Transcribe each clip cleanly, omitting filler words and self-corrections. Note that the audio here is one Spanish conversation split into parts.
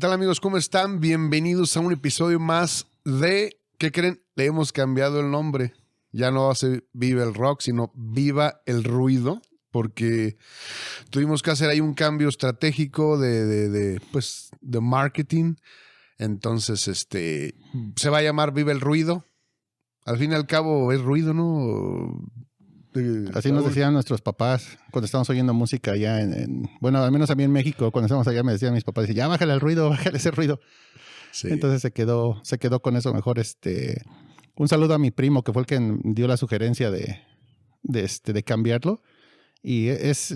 tal, amigos? ¿Cómo están? Bienvenidos a un episodio más de... ¿Qué creen? Le hemos cambiado el nombre. Ya no va a ser Viva el Rock, sino Viva el Ruido, porque tuvimos que hacer ahí un cambio estratégico de marketing. Entonces, se va a llamar Viva el Ruido. Al fin y al cabo es ruido, ¿no? Así nos decían nuestros papás cuando estábamos oyendo música allá bueno, al menos a mí en México, cuando estábamos allá me decían mis papás, ya bájale el ruido, bájale ese ruido. Sí. Entonces se quedó con eso mejor. Un saludo a mi primo que fue el que dio la sugerencia de cambiarlo. Y es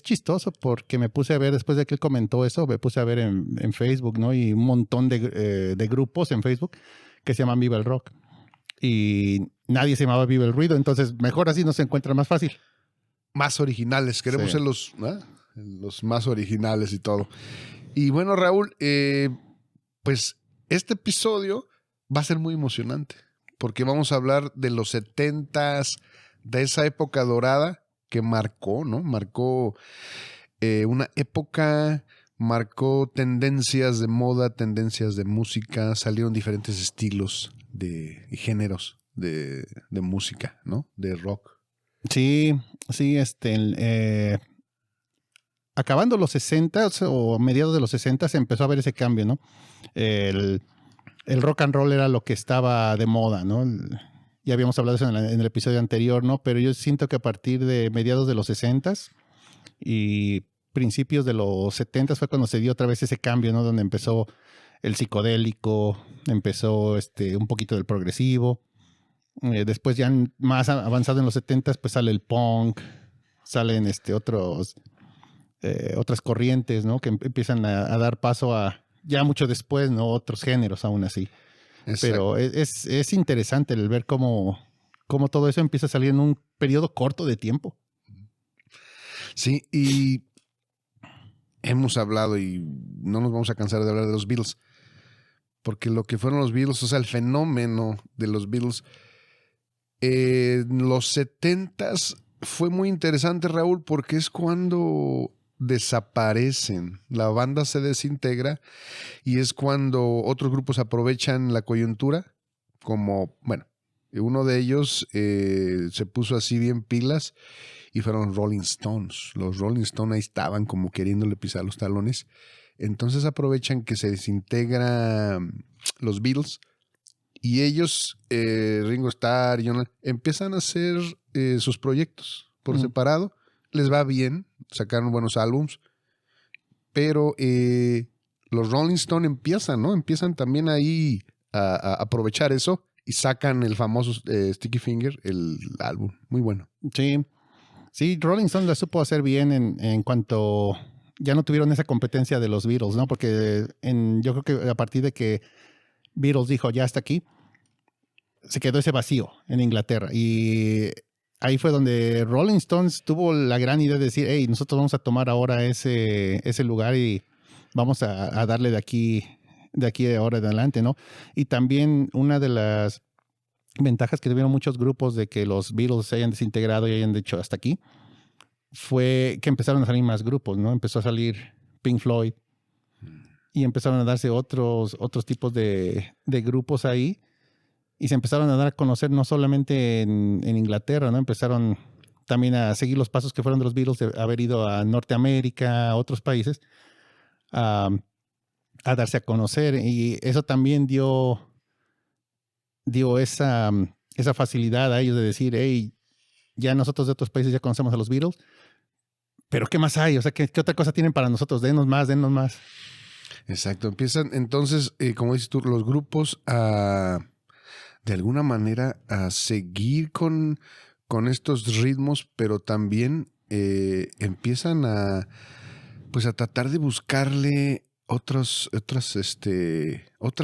chistoso porque me puse a ver, después de que él comentó eso, me puse a ver en Facebook, ¿no? Y un montón de grupos en Facebook que se llaman Viva el Rock. Y nadie se llamaba Viva el Ruido, entonces mejor así nos encuentra más fácil. Más originales, queremos ser los más originales y todo. Y bueno, Raúl, pues este episodio va a ser muy emocionante porque vamos a hablar de los 70s, de esa época dorada que marcó, ¿no? Marcó una época, marcó tendencias de moda, tendencias de música, salieron diferentes estilos y géneros de música, ¿no? De rock. Sí, acabando los 60 o mediados de los 60 se empezó a ver ese cambio, ¿no? El rock and roll era lo que estaba de moda, ¿no? Ya habíamos hablado de eso en el episodio anterior, ¿no? Pero yo siento que a partir de mediados de los 60 y principios de los 70 fue cuando se dio otra vez ese cambio, ¿no? Donde empezó el psicodélico, empezó un poquito del progresivo. Después ya más avanzado en los 70s pues sale el punk, salen otras corrientes, ¿no? Que empiezan a dar paso a ya mucho después, ¿no? Otros géneros aún así. Exacto. Pero es interesante el ver cómo todo eso empieza a salir en un periodo corto de tiempo. Sí, y hemos hablado y no nos vamos a cansar de hablar de los Beatles, porque lo que fueron los Beatles, o sea, el fenómeno de los Beatles, los 70s fue muy interesante, Raúl, porque es cuando desaparecen, la banda se desintegra y es cuando otros grupos aprovechan la coyuntura, como, bueno, uno de ellos se puso así bien pilas y fueron Rolling Stones. Los Rolling Stones ahí estaban como queriéndole pisar los talones. Entonces aprovechan que se desintegran los Beatles y ellos, Ringo Starr, John, empiezan a hacer sus proyectos por separado. Les va bien, sacaron buenos álbums, pero los Rolling Stones empiezan, ¿no? Empiezan también ahí a aprovechar eso y sacan el famoso Sticky Finger, el álbum. Muy bueno. Sí, Rolling Stones la supo hacer bien en cuanto ya no tuvieron esa competencia de los Beatles, ¿no? Porque yo creo que a partir de que Beatles dijo ya hasta aquí, se quedó ese vacío en Inglaterra y ahí fue donde Rolling Stones tuvo la gran idea de decir, hey, nosotros vamos a tomar ahora ese lugar y vamos a darle de aquí de ahora en adelante, ¿no? Y también una de las ventajas que tuvieron muchos grupos de que los Beatles se hayan desintegrado y hayan dicho hasta aquí fue que empezaron a salir más grupos, ¿no? Empezó a salir Pink Floyd y empezaron a darse otros tipos de grupos ahí y se empezaron a dar a conocer no solamente en Inglaterra, ¿no? Empezaron también a seguir los pasos que fueron de los Beatles, de haber ido a Norteamérica, a otros países, a darse a conocer, y eso también dio esa facilidad a ellos de decir, hey, ya nosotros de otros países ya conocemos a los Beatles, pero ¿qué más hay? O sea, ¿qué otra cosa tienen para nosotros? Denos más. Exacto. Empiezan entonces, como dices tú, los grupos de alguna manera a seguir con estos ritmos, pero también empiezan a tratar de buscarle otras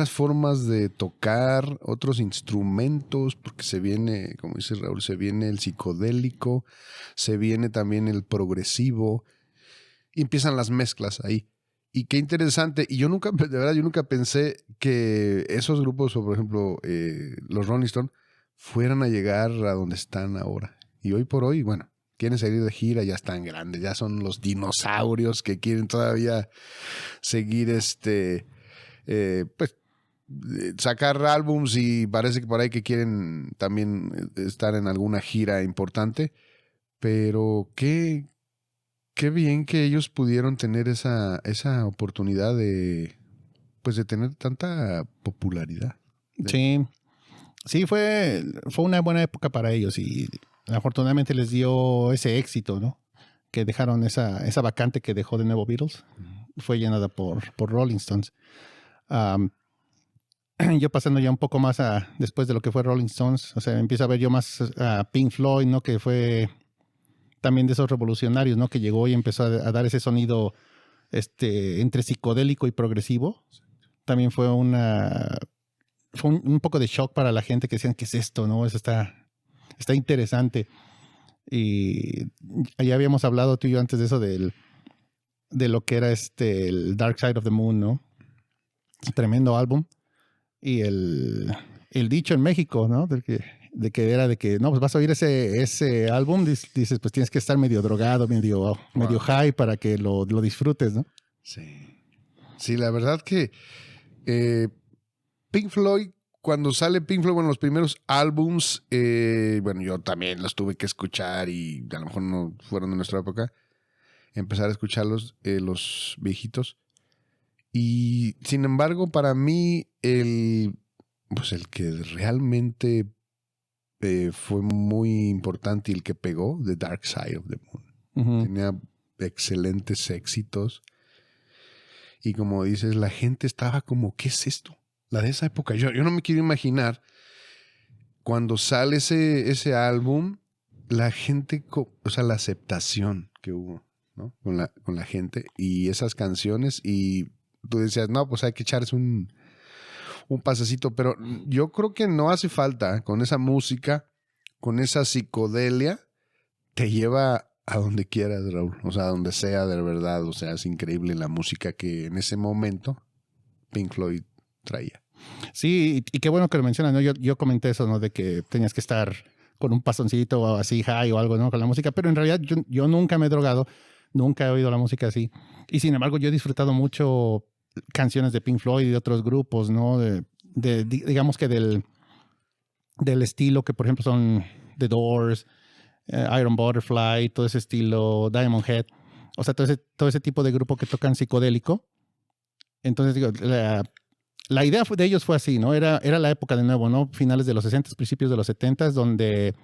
formas de tocar, otros instrumentos, porque se viene, como dice Raúl, se viene el psicodélico, se viene también el progresivo, y empiezan las mezclas ahí. Y qué interesante, y de verdad, yo nunca pensé que esos grupos, o por ejemplo, los Rolling Stones, fueran a llegar a donde están ahora. Y hoy por hoy, bueno, quieren salir de gira, ya están grandes, ya son los dinosaurios que quieren todavía seguir pues sacar álbums y parece que por ahí que quieren también estar en alguna gira importante, pero qué bien que ellos pudieron tener esa oportunidad de tener tanta popularidad. Sí, fue una buena época para ellos y afortunadamente les dio ese éxito, ¿no? Que dejaron esa vacante que dejó de nuevo Beatles, fue llenada por Rolling Stones. Yo pasando ya un poco más después de lo que fue Rolling Stones, o sea, empiezo a ver yo más a Pink Floyd, ¿no? Que fue también de esos revolucionarios, ¿no? Que llegó y empezó a dar ese sonido entre psicodélico y progresivo. También fue un poco de shock para la gente que decían, ¿qué es esto? ¿No? Eso está interesante. Y ya habíamos hablado tú y yo antes de eso de lo que era el Dark Side of the Moon, ¿no? Tremendo álbum. Y el dicho en México, ¿no? De que era de que, no, pues vas a oír ese álbum, dices, pues tienes que estar medio drogado, medio high para que lo disfrutes, ¿no? Sí. Sí, la verdad que Pink Floyd, cuando sale Pink Floyd, bueno, los primeros álbums, bueno, yo también los tuve que escuchar y a lo mejor no fueron de nuestra época, empezar a escucharlos, los viejitos. Y sin embargo, para mí, el que realmente fue muy importante y el que pegó, The Dark Side of the Moon. Uh-huh. Tenía excelentes éxitos. Y como dices, la gente estaba como, ¿qué es esto? La de esa época. Yo no me quiero imaginar cuando sale ese álbum, la gente, o sea, la aceptación que hubo, ¿no? Con la gente y esas canciones. Y tú decías, no, pues hay que echarse un pasecito. Pero yo creo que no hace falta con esa música, con esa psicodelia, te lleva a donde quieras, Raúl. O sea, a donde sea de verdad. O sea, es increíble la música que en ese momento Pink Floyd traía. Sí, y qué bueno que lo mencionas, ¿no? Yo comenté eso, ¿no? De que tenías que estar con un pasoncito o así high o algo, ¿no? Con la música, pero en realidad yo nunca me he drogado, nunca he oído la música así. Y sin embargo, yo he disfrutado mucho canciones de Pink Floyd y de otros grupos, ¿no? Digamos que del estilo que, por ejemplo, son The Doors, Iron Butterfly, todo ese estilo, Diamond Head. O sea, todo ese tipo de grupo que tocan psicodélico. Entonces, digo, la idea de ellos fue así, ¿no? Era la época de nuevo, ¿no? Finales de los 60, principios de los 70, donde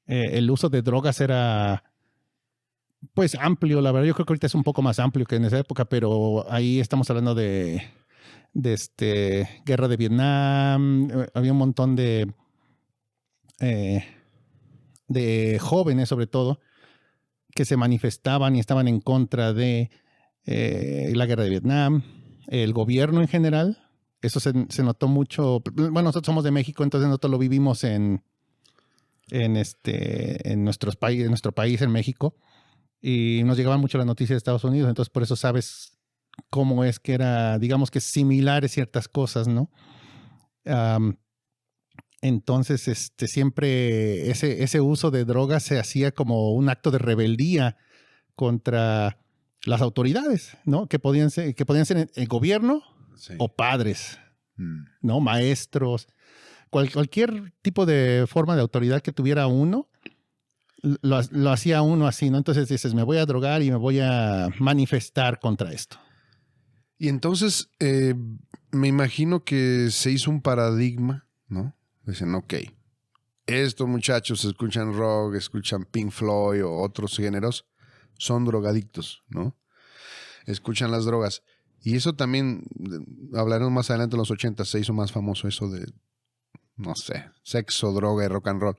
el uso de drogas era, pues, amplio. La verdad, yo creo que ahorita es un poco más amplio que en esa época, pero ahí estamos hablando de guerra de Vietnam. Había un montón de jóvenes, sobre todo, que se manifestaban y estaban en contra de la guerra de Vietnam, el gobierno en general. Eso se notó mucho. Bueno, nosotros somos de México, entonces nosotros lo vivimos en nuestro país, en México, y nos llegaban mucho las noticias de Estados Unidos, entonces por eso sabes cómo es que era, digamos que similares ciertas cosas, ¿no? Entonces, siempre ese uso de drogas se hacía como un acto de rebeldía contra las autoridades, ¿no? Que podían ser el gobierno, sí, o padres, ¿no? Maestros, cualquier tipo de forma de autoridad que tuviera uno, lo hacía uno así, ¿no? Entonces dices, me voy a drogar y me voy a manifestar contra esto. Y entonces me imagino que se hizo un paradigma, ¿no? Dicen, ok, estos muchachos escuchan rock, escuchan Pink Floyd o otros géneros, son drogadictos, ¿no? Escuchan las drogas. Y eso también, hablaremos más adelante en los 80, se hizo más famoso eso de, no sé, sexo, droga y rock and roll.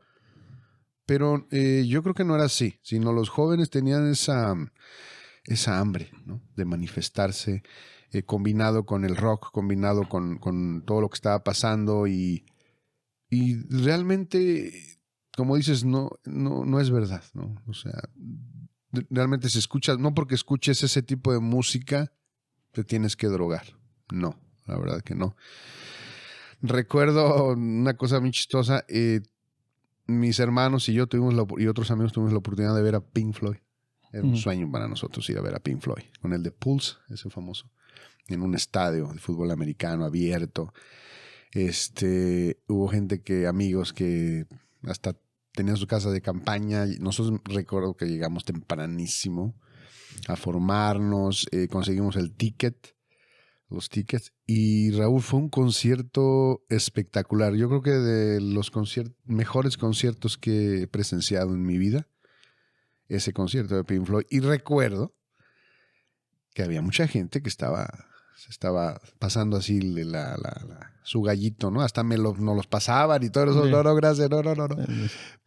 Pero yo creo que no era así, sino los jóvenes tenían esa hambre, ¿no? De manifestarse, combinado con el rock, combinado con todo lo que estaba pasando y realmente, como dices, no es verdad, ¿no? O sea, realmente se escucha, no porque escuches ese tipo de música te tienes que drogar. No, la verdad que no. Recuerdo una cosa muy chistosa. Mis hermanos y yo y otros amigos tuvimos la oportunidad de ver a Pink Floyd. Era un sueño para nosotros ir a ver a Pink Floyd, con el de Pulse, ese famoso. en un estadio de fútbol americano abierto. Hubo amigos que hasta tenían su casa de campaña. Nosotros recuerdo que llegamos tempranísimo a formarnos, conseguimos los tickets, y Raúl, fue un concierto espectacular. Yo creo que de los mejores conciertos que he presenciado en mi vida, ese concierto de Pink Floyd. Y recuerdo que había mucha gente que se estaba pasando así su gallito, ¿no? Hasta nos los pasaban y todo eso. Sí. No, gracias, no.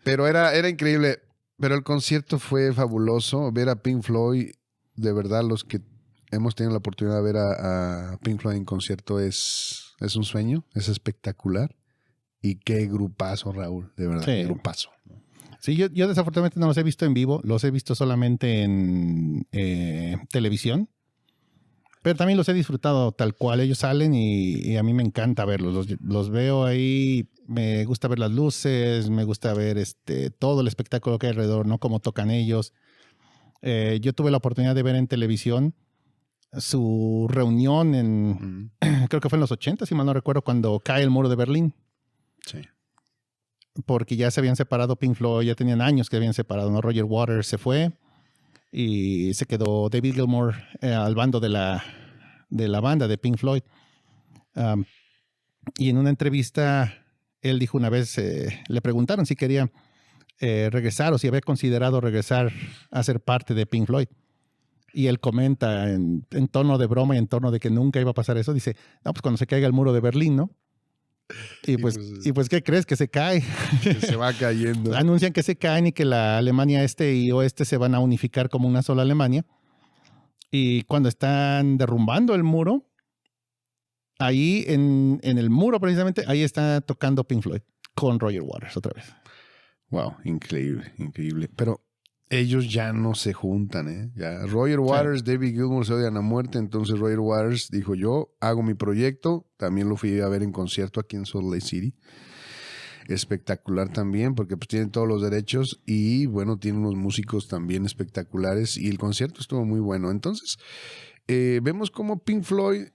Pero era increíble. Pero el concierto fue fabuloso. Ver a Pink Floyd, de verdad, los que hemos tenido la oportunidad de ver a Pink Floyd en concierto es un sueño, es espectacular. Y qué grupazo, Raúl, de verdad, Sí. qué grupazo. Sí, yo desafortunadamente no los he visto en vivo, los he visto solamente en televisión, pero también los he disfrutado tal cual. Ellos salen y a mí me encanta verlos. Los veo ahí, me gusta ver las luces, me gusta ver todo el espectáculo que hay alrededor, ¿no? Cómo tocan ellos. Yo tuve la oportunidad de ver en televisión su reunión creo que fue en los 80, si mal no recuerdo, cuando cae el muro de Berlín. Sí. Porque ya se habían separado Pink Floyd, ya tenían años que habían separado, ¿no? Roger Waters se fue y se quedó David Gilmour al bando de la banda de Pink Floyd. Y en una entrevista, él dijo una vez, le preguntaron si quería regresar o si había considerado regresar a ser parte de Pink Floyd. Y él comenta en tono de broma y en tono de que nunca iba a pasar eso, dice, no, pues cuando se caiga el muro de Berlín, ¿no? Y pues, ¿qué crees? Que se cae. Que se va cayendo. Anuncian que se caen y que la Alemania este y oeste se van a unificar como una sola Alemania. Y cuando están derrumbando el muro, ahí en el muro precisamente, ahí está tocando Pink Floyd con Roger Waters otra vez. Wow, increíble, increíble. Pero ellos ya no se juntan, ¿eh? Ya Roger Waters, sí. David Gilmour se odian a muerte. Entonces Roger Waters dijo, yo hago mi proyecto. También lo fui a ver en concierto aquí en Salt Lake City. Espectacular también, porque pues tienen todos los derechos y bueno, tienen unos músicos también espectaculares y el concierto estuvo muy bueno. Entonces, vemos cómo Pink Floyd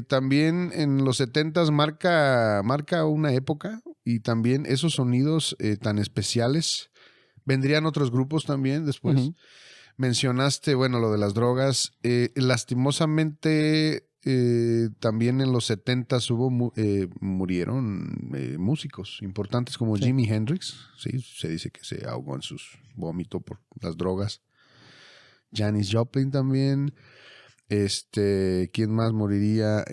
también en los 70s marca una época, y también esos sonidos tan especiales. Vendrían otros grupos también después. Uh-huh. Mencionaste, bueno, lo de las drogas. Lastimosamente, también en los 70s murieron músicos importantes como sí. Jimi Hendrix. Sí, se dice que se ahogó en sus vómitos por las drogas. Janis Joplin también. ¿Quién más moriría?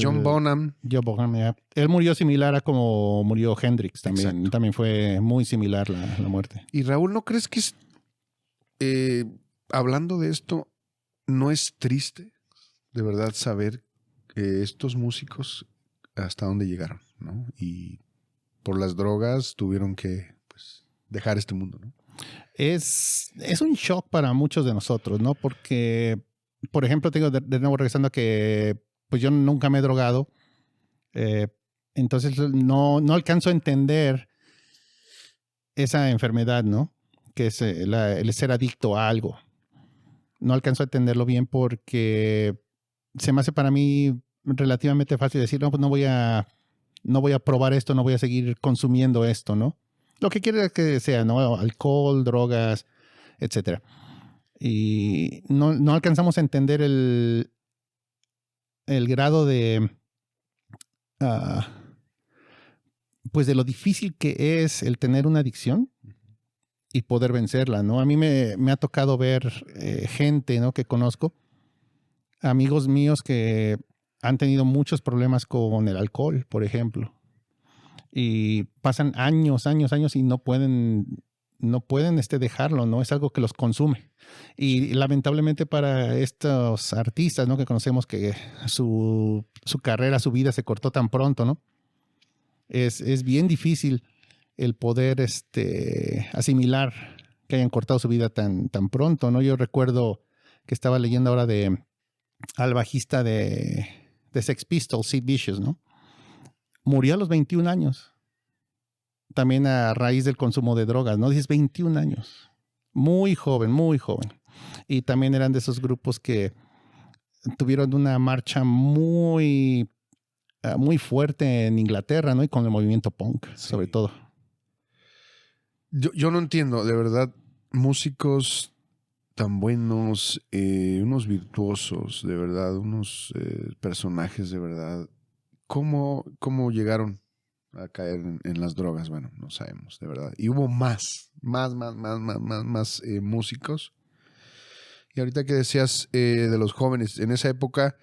John Bonham. John Bonham, yeah. Él murió similar a como murió Hendrix también. Exacto. También fue muy similar la muerte. Y Raúl, ¿no crees que hablando de esto, no es triste de verdad saber que estos músicos hasta dónde llegaron, ¿no? Y por las drogas tuvieron que dejar este mundo, ¿no? Es un shock para muchos de nosotros, ¿no? Porque, por ejemplo, tengo de nuevo regresando a que pues yo nunca me he drogado. Entonces no alcanzo a entender esa enfermedad, ¿no? Que es el ser adicto a algo. No alcanzo a entenderlo bien porque se me hace para mí relativamente fácil decir, no, pues no voy a probar esto, no voy a seguir consumiendo esto, ¿no? Lo que quiera que sea, ¿no? Alcohol, drogas, etcétera. Y no alcanzamos a entender el grado de pues de lo difícil que es el tener una adicción y poder vencerla, ¿no? A mí me ha tocado ver gente, ¿no? Que conozco, amigos míos que han tenido muchos problemas con el alcohol, por ejemplo, y pasan años y no pueden dejarlo, ¿no? Es algo que los consume. Y lamentablemente para estos artistas, ¿no? Que conocemos que su carrera, su vida se cortó tan pronto, ¿no? Es bien difícil el poder asimilar que hayan cortado su vida tan pronto, ¿no? Yo recuerdo que estaba leyendo ahora al bajista de Sex Pistols, Sid Vicious, ¿no? Murió a los 21 años. También a raíz del consumo de drogas, ¿no? Dices 21 años. Muy joven, muy joven. Y también eran de esos grupos que tuvieron una marcha muy fuerte en Inglaterra, ¿no? Y con el movimiento punk, sobre todo. Yo no entiendo, de verdad, músicos tan buenos, unos virtuosos, de verdad, unos personajes, de verdad. ¿Cómo llegaron a caer en las drogas? Bueno, no sabemos, de verdad. Y hubo más músicos. Y ahorita que decías de los jóvenes, en esa época,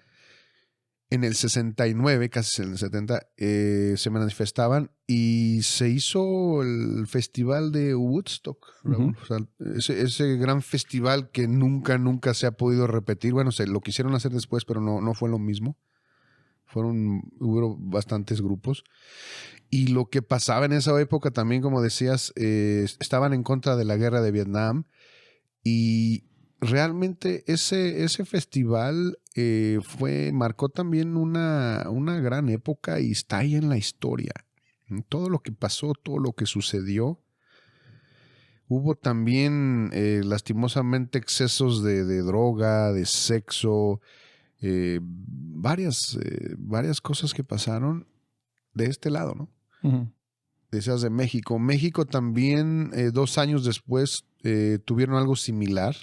en el 69, casi en el 70, se manifestaban y se hizo el festival de Woodstock, Raúl. O sea, ese gran festival que nunca se ha podido repetir. Bueno, lo quisieron hacer después, pero no fue lo mismo. Hubo bastantes grupos. Y lo que pasaba en esa época también, como decías, estaban en contra de la guerra de Vietnam. Y realmente ese festival marcó también una gran época y está ahí en la historia. Todo lo que pasó, todo lo que sucedió. Hubo también lastimosamente excesos de droga, de sexo, varias cosas que pasaron de este lado, ¿no? Uh-huh. Decías de México. México también, 2 años después, tuvieron algo similar,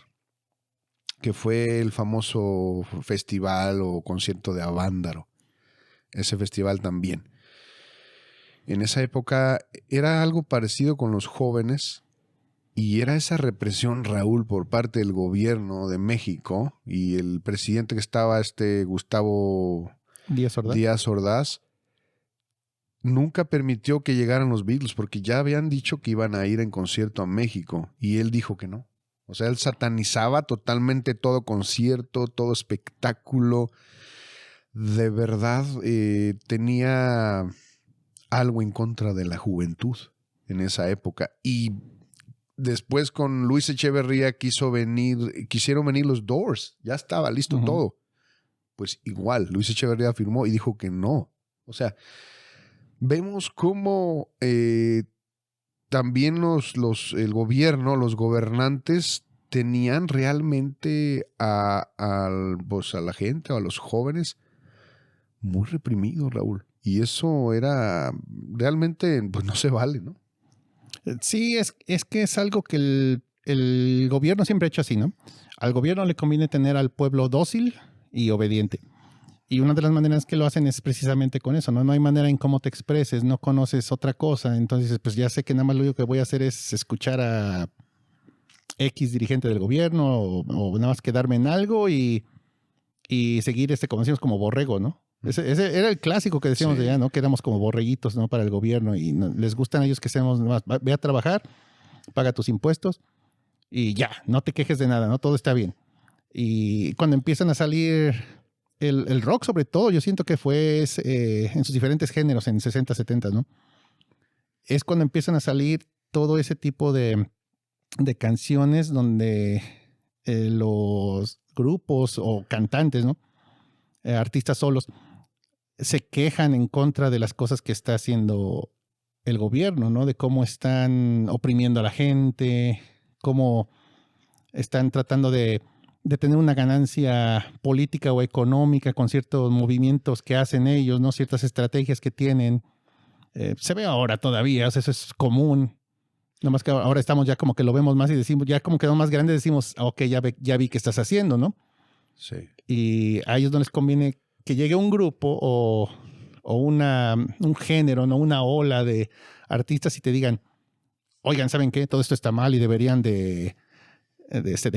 que fue el famoso festival o concierto de Avándaro. Ese festival también. En esa época era algo parecido con los jóvenes y era esa represión, Raúl, por parte del gobierno de México y el presidente que estaba, Gustavo Díaz Ordaz, nunca permitió que llegaran los Beatles porque ya habían dicho que iban a ir en concierto a México y él dijo que no. O sea, él satanizaba totalmente todo concierto, todo espectáculo. De verdad, tenía algo en contra de la juventud en esa época. Y después con Luis Echeverría quisieron venir los Doors. Ya estaba listo todo. Pues igual, Luis Echeverría firmó y dijo que no. O sea, vemos cómo también el gobierno, los gobernantes tenían realmente a la gente o a los jóvenes muy reprimidos, Raúl. Y eso era realmente, pues no se vale, ¿no? Sí, es que es algo que el gobierno siempre ha hecho así, ¿no? Al gobierno le conviene tener al pueblo dócil y obediente. Y una de las maneras que lo hacen es precisamente con eso, ¿no? No hay manera en cómo te expreses, no conoces otra cosa. Entonces, pues ya sé que nada más lo único que voy a hacer es escuchar a X dirigente del gobierno o nada más quedarme en algo y seguir como decimos, como borrego, ¿no? Ese era el clásico que decíamos allá, ¿no? Que éramos como borreguitos, ¿no? Para el gobierno y les gustan a ellos que seamos más, ve a trabajar, paga tus impuestos y ya, no te quejes de nada, ¿no? Todo está bien. Y cuando empiezan a salir el rock, sobre todo, yo siento que fue en sus diferentes géneros, en 60, 70, ¿no? Es cuando empiezan a salir todo ese tipo de canciones donde los grupos o cantantes, ¿no? Artistas solos, se quejan en contra de las cosas que está haciendo el gobierno, ¿no? De cómo están oprimiendo a la gente, cómo están tratando de tener una ganancia política o económica con ciertos movimientos que hacen ellos, ¿no? Ciertas estrategias que tienen. Se ve ahora todavía, o sea, eso es común. Nada más que ahora estamos ya como que lo vemos más y decimos, ya como quedamos más grandes, decimos, ok, ya vi qué estás haciendo, ¿no? Sí. Y a ellos no les conviene que llegue un grupo o un género, ¿no? Una ola de artistas y te digan, oigan, ¿saben qué? Todo esto está mal y deberían de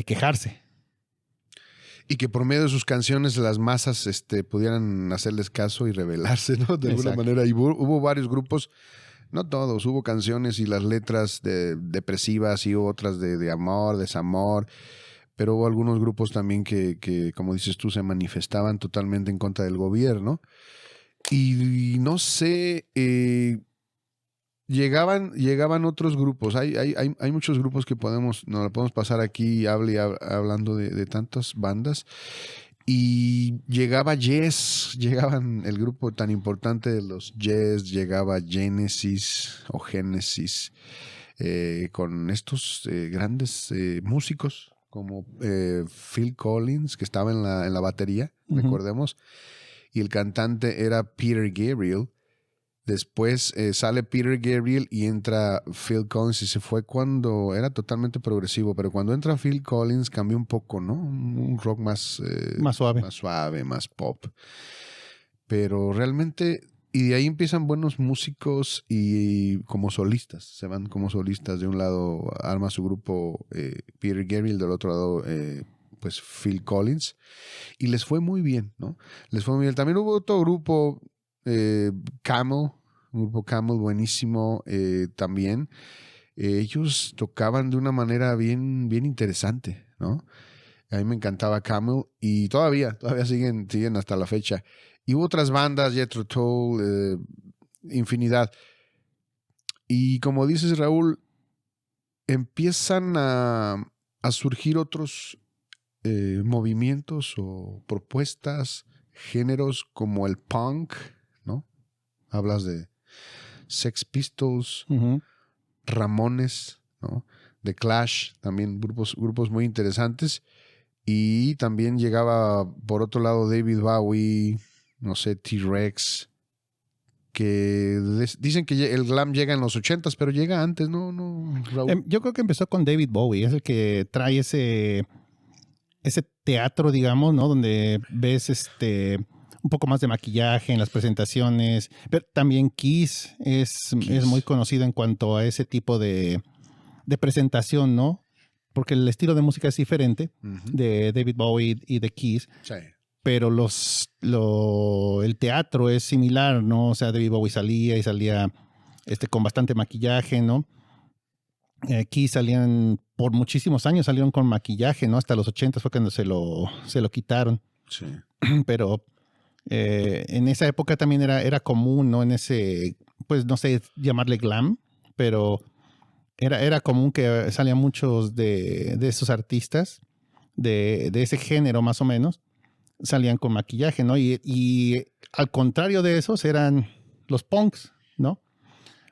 quejarse. Y que por medio de sus canciones las masas pudieran hacerles caso y rebelarse, ¿no? De alguna manera. Y hubo varios grupos, no todos, hubo canciones y las letras depresivas y otras de amor, desamor. Pero hubo algunos grupos también que, como dices tú, se manifestaban totalmente en contra del gobierno. Y no sé, llegaban otros grupos. Hay muchos grupos que nos lo podemos pasar aquí hablando de tantas bandas. Y llegaba Yes, llegaban el grupo tan importante de los Yes, llegaba Genesis o Génesis, con estos grandes músicos como Phil Collins, que estaba en la batería, recordemos, y el cantante era Peter Gabriel. Después sale Peter Gabriel y entra Phil Collins, y se fue cuando era totalmente progresivo, pero cuando entra Phil Collins cambió un poco, ¿no? Un rock más suave. Más suave, más pop. Pero realmente, y de ahí empiezan buenos músicos y como solistas, se van como solistas. De un lado arma su grupo Peter Gabriel, del otro lado pues Phil Collins, y les fue muy bien, ¿no? Les fue muy bien. También hubo otro grupo, Camel, un grupo Camel buenísimo también. Ellos tocaban de una manera bien, bien interesante, ¿no? A mí me encantaba Camel y todavía siguen hasta la fecha. Y hubo otras bandas, Jethro Tull, infinidad. Y como dices, Raúl, empiezan a surgir otros movimientos o propuestas, géneros como el punk, ¿no? Hablas de Sex Pistols, Ramones, ¿no? The Clash, también grupos muy interesantes. Y también llegaba por otro lado David Bowie, no sé, T-Rex, que dicen que el glam llega en los 80s, pero llega antes, ¿no, Raúl? Yo creo que empezó con David Bowie, es el que trae ese teatro, digamos, ¿no? Donde ves un poco más de maquillaje en las presentaciones, pero también Kiss es muy conocido en cuanto a ese tipo de presentación, ¿no? Porque el estilo de música es diferente de David Bowie y de Kiss. Sí. Pero el teatro es similar, ¿no? O sea, David Bowie salía con bastante maquillaje, ¿no? Kiss salían, por muchísimos años salieron con maquillaje, ¿no? Hasta los 80 fue cuando se lo quitaron. Sí. Pero en esa época también era común, ¿no? En ese, pues no sé llamarle glam, pero era común que salían muchos de esos artistas de ese género más o menos, salían con maquillaje, ¿no? Y al contrario de esos eran los punks, ¿no?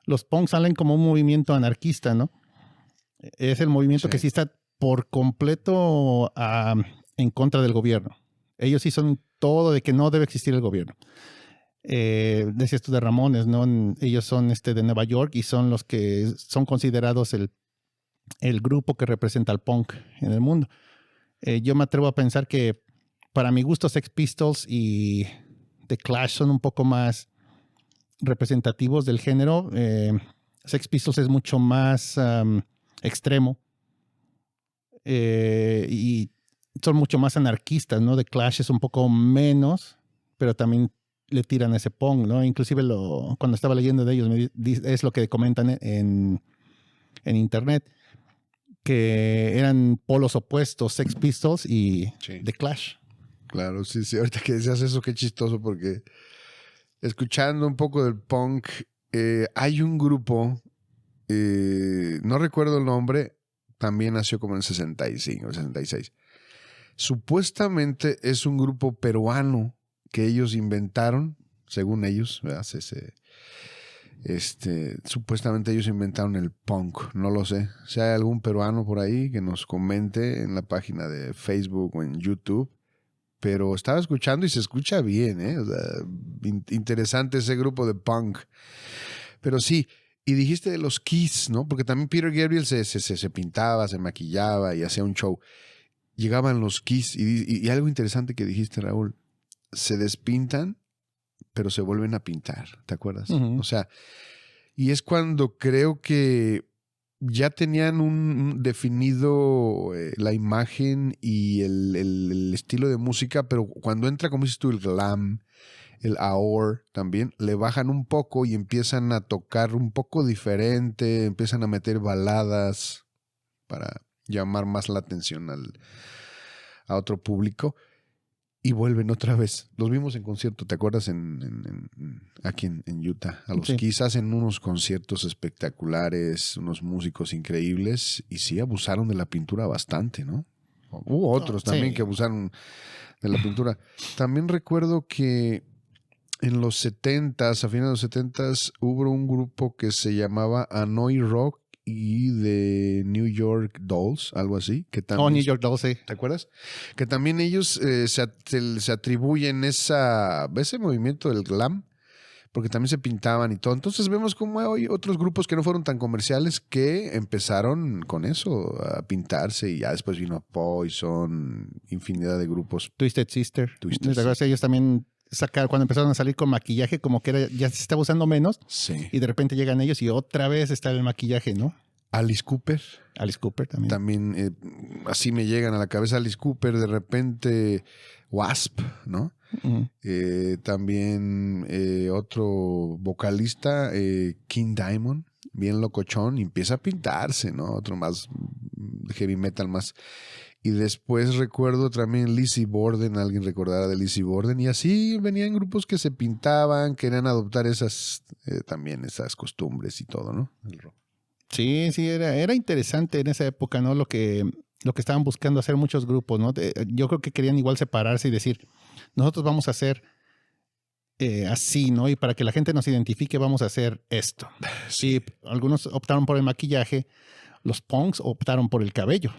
Los punks salen como un movimiento anarquista, ¿no? Es el movimiento que sí está por completo en contra del gobierno. Ellos sí son todo de que no debe existir el gobierno. Decías tú de Ramones, ¿no? Ellos son de Nueva York y son los que son considerados el grupo que representa al punk en el mundo. Yo me atrevo a pensar que para mi gusto Sex Pistols y The Clash son un poco más representativos del género. Sex Pistols es mucho más extremo y son mucho más anarquistas, ¿no? The Clash es un poco menos, pero también le tiran ese punk, ¿no? Inclusive cuando estaba leyendo de ellos es lo que comentan en internet, que eran polos opuestos, Sex Pistols y The Clash. Claro, sí. Ahorita que decías eso, qué chistoso, porque escuchando un poco del punk, hay un grupo, no recuerdo el nombre, también nació como en el 65 o 66. Supuestamente es un grupo peruano que ellos inventaron, según ellos, ¿verdad? Supuestamente ellos inventaron el punk, no lo sé. Si hay algún peruano por ahí que nos comente en la página de Facebook o en YouTube. Pero estaba escuchando y se escucha bien, ¿eh? O sea, interesante ese grupo de punk. Pero sí, y dijiste de los Kiss, ¿no? Porque también Peter Gabriel se pintaba, se maquillaba y hacía un show. Llegaban los Kiss y algo interesante que dijiste, Raúl, se despintan, pero se vuelven a pintar, ¿te acuerdas? O sea, y es cuando creo que ya tenían un definido la imagen y el estilo de música, pero cuando entra, como dices tú, el glam, el AOR también, le bajan un poco y empiezan a tocar un poco diferente, empiezan a meter baladas para llamar más la atención a otro público. Y vuelven otra vez. Los vimos en concierto, ¿te acuerdas? Aquí en Utah. A los Kiss hacen unos conciertos espectaculares, unos músicos increíbles. Y sí, abusaron de la pintura bastante, ¿no? Hubo otros también que abusaron de la pintura. También recuerdo que en los 70s, a finales de los 70s, hubo un grupo que se llamaba Hanoi Rock y de New York Dolls, algo así. Que también, New York Dolls, sí. ¿te acuerdas? Que también ellos se atribuyen ese movimiento del glam, porque también se pintaban y todo. Entonces vemos cómo hay otros grupos que no fueron tan comerciales que empezaron con eso, a pintarse, y ya después vino Poison, infinidad de grupos. Twisted Sister. Twisted ¿Te acuerdas? Ellos también cuando empezaron a salir con maquillaje, como que ya se estaba usando menos, Sí. y de repente llegan ellos y otra vez está el maquillaje, ¿no? Alice Cooper. Alice Cooper también. También así me llegan a la cabeza Alice Cooper, de repente Wasp, ¿no? Uh-huh. También otro vocalista, King Diamond, bien locochón, y empieza a pintarse, ¿no? Otro más heavy metal más. Y después recuerdo también Lizzie Borden, alguien recordará de Lizzie Borden, y así venían grupos que se pintaban, querían adoptar también esas costumbres y todo, ¿no? El rock. Sí, era interesante en esa época, ¿no? Lo que estaban buscando hacer muchos grupos, ¿no? Yo creo que querían igual separarse y decir, nosotros vamos a hacer así, ¿no? Y para que la gente nos identifique vamos a hacer esto. Sí, algunos optaron por el maquillaje, los punks optaron por el cabello.